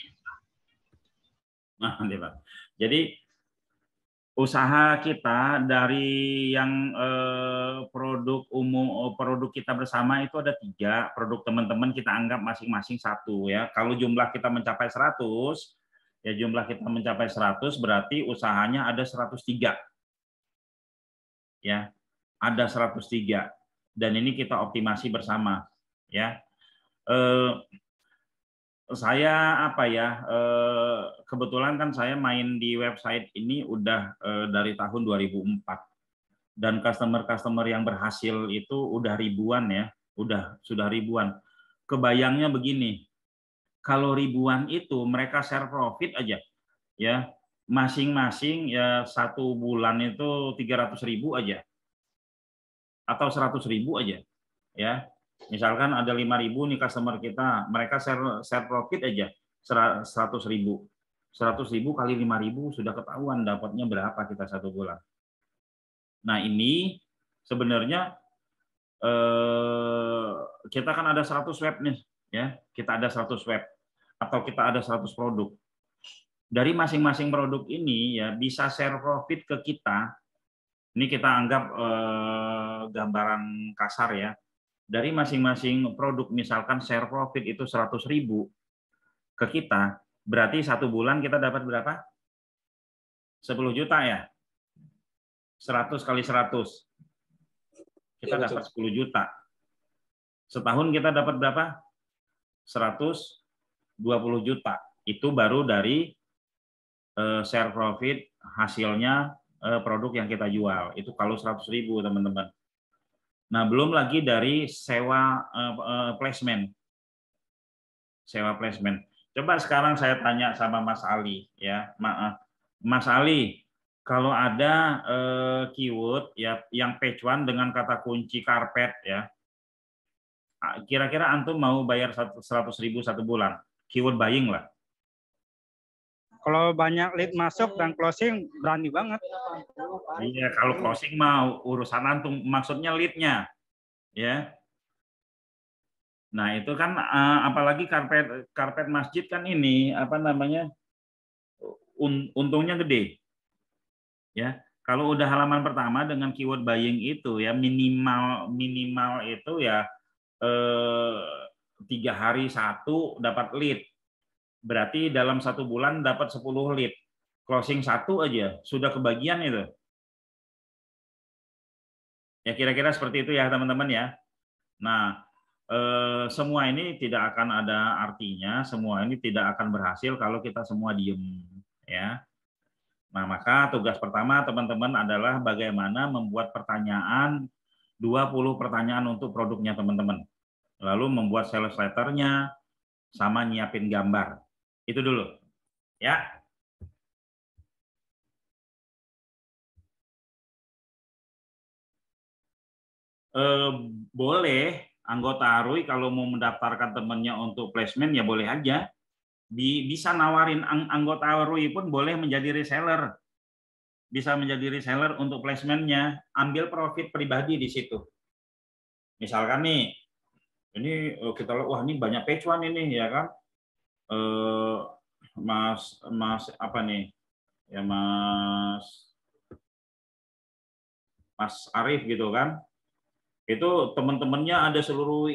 nah nih Pak. Jadi usaha kita dari yang produk umum, produk kita bersama itu ada 3, produk teman-teman kita anggap masing-masing 1 ya. Kalau jumlah kita mencapai 100, ya jumlah kita mencapai 100 berarti usahanya ada 103. Ya, ada 103. Dan ini kita optimasi bersama ya. Saya kebetulan kan saya main di website ini udah dari tahun 2004 dan customer yang berhasil itu udah ribuan ya, sudah ribuan. Kebayangnya begini, kalau ribuan itu mereka share profit aja ya, masing-masing ya 1 bulan itu 300.000 aja atau 100.000 aja ya. Misalkan ada 5.000 nih customer kita, mereka share profit aja 100.000. 100.000 kali 5.000 sudah ketahuan dapatnya berapa kita 1 bulan. Nah, ini sebenarnya kita kan ada 100 web nih ya. Kita ada 100 web atau kita ada 100 produk. Dari masing-masing produk ini ya bisa share profit ke kita. Ini kita anggap gambaran kasar ya. Dari masing-masing produk misalkan share profit itu 100.000 ke kita, berarti 1 bulan kita dapat berapa? 10 juta ya? 100 kali 100. Kita dapat 10 juta. Setahun kita dapat berapa? 120 juta. Itu baru dari share profit hasilnya produk yang kita jual. Itu kalau 100.000 teman-teman. Nah, belum lagi dari sewa placement. Sewa placement. Coba sekarang saya tanya sama Mas Ali ya. Mas Ali, kalau ada keyword ya yang page 1 dengan kata kunci karpet ya. Kira-kira antum mau bayar 100.000 1 bulan? Keyword buying lah. Kalau banyak lead masuk dan closing berani banget. Iya, kalau closing mau urusan antum, maksudnya lead-nya. Ya. Nah, itu kan apalagi karpet masjid kan ini apa namanya? Untungnya gede. Ya. Kalau udah halaman pertama dengan keyword buying itu ya minimal itu ya 3 hari 1 dapat lead. Berarti dalam 1 bulan dapat 10 lead. Closing 1 aja sudah kebagian itu. Ya kira-kira seperti itu ya teman-teman ya. Nah, semua ini tidak akan ada artinya, semua ini tidak akan berhasil kalau kita semua diem ya. Nah, maka tugas pertama teman-teman adalah bagaimana membuat pertanyaan 20 pertanyaan untuk produknya teman-teman. Lalu membuat sales letternya sama nyiapin gambar. Itu dulu. Ya. Boleh anggota Arui kalau mau mendaftarkan temannya untuk placement ya boleh aja. Bisa nawarin anggota Arui pun boleh menjadi reseller. Bisa menjadi reseller untuk placementnya, ambil profit pribadi di situ. Misalkan nih, ini kita lihat, wah ini banyak page 1 ini ya kan, Mas apa nih, ya Mas Arif gitu kan, itu teman-temannya ada seluruh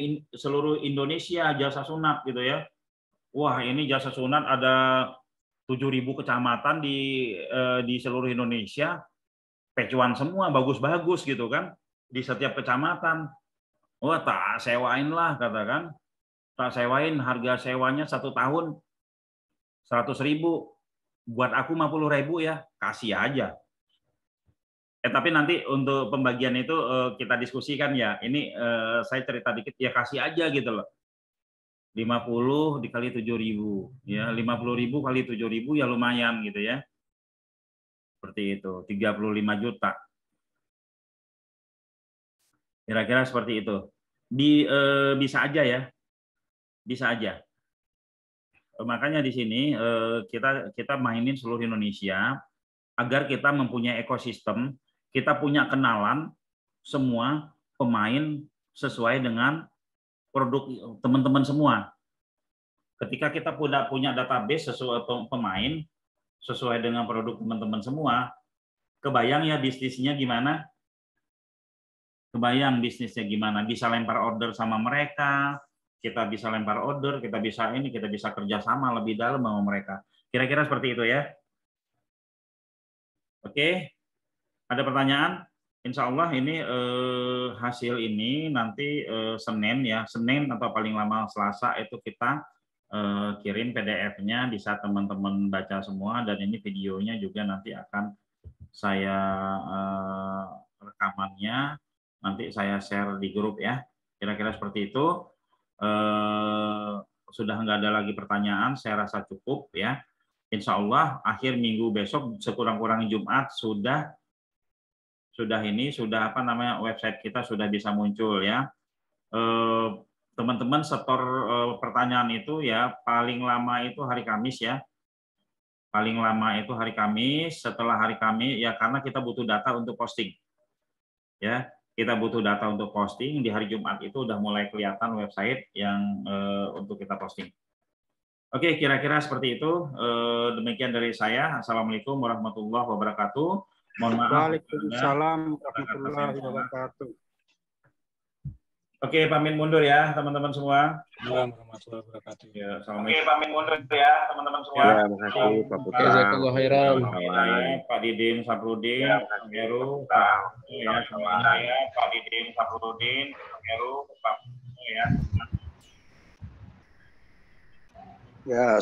Indonesia jasa sunat gitu ya. Wah ini jasa sunat ada 7.000 kecamatan di seluruh Indonesia, page 1 semua bagus-bagus gitu kan di setiap kecamatan. Wah tak sewain lah katakan, tak sewain harga sewanya 1 tahun 100.000, buat aku 50.000 ya kasih aja. Tapi nanti untuk pembagian itu kita diskusikan ya. Ini saya cerita dikit ya, kasih aja gitu loh. 50 dikali 7.000 ya, 50.000 kali 7.000 ya lumayan gitu ya. Seperti itu, 35 juta. Kira-kira seperti itu. Bisa aja ya. Bisa aja. Makanya di sini kita mainin seluruh Indonesia agar kita mempunyai ekosistem, kita punya kenalan semua pemain sesuai dengan produk teman-teman semua. Ketika kita punya database sesuai pemain sesuai dengan produk teman-teman semua, kebayang ya bisnisnya gimana? Kebayang bisnisnya gimana? Bisa lempar order sama mereka, kita bisa lempar order, kita bisa kerjasama lebih dalam sama mereka. Kira-kira seperti itu ya. Oke, ada pertanyaan? Insya Allah ini hasil ini nanti Senin ya, Senin atau paling lama Selasa itu kita kirim PDF-nya, bisa teman-teman baca semua, dan ini videonya juga nanti akan saya rekamannya, nanti saya share di grup ya. Kira-kira seperti itu. Sudah nggak ada lagi pertanyaan, saya rasa cukup ya. Insya Allah akhir minggu besok sekurang-kurangnya Jumat sudah website kita sudah bisa muncul ya. Teman-teman setor pertanyaan itu ya paling lama itu hari Kamis ya. Paling lama itu hari Kamis, setelah hari Kamis ya, karena kita butuh data untuk posting. Ya, kita butuh data untuk posting, di hari Jumat itu udah mulai kelihatan website yang untuk kita posting. Oke, kira-kira seperti itu. Demikian dari saya. Assalamualaikum warahmatullahi wabarakatuh. Mohon maaf. Waalaikumsalam warahmatullahi wabarakatuh. Oke, pamit mundur ya teman-teman semua. Warahmatullahi wabarakatuh. Ya, Oke, pamit mundur ya teman-teman semua. Ya, makasih Pak Putra. Jazakallahu khairan. Pak Didin Saprudin, Heru, Pak ya semuanya ya, Pak Didin Saprudin, Heru, Pak ya. Ya,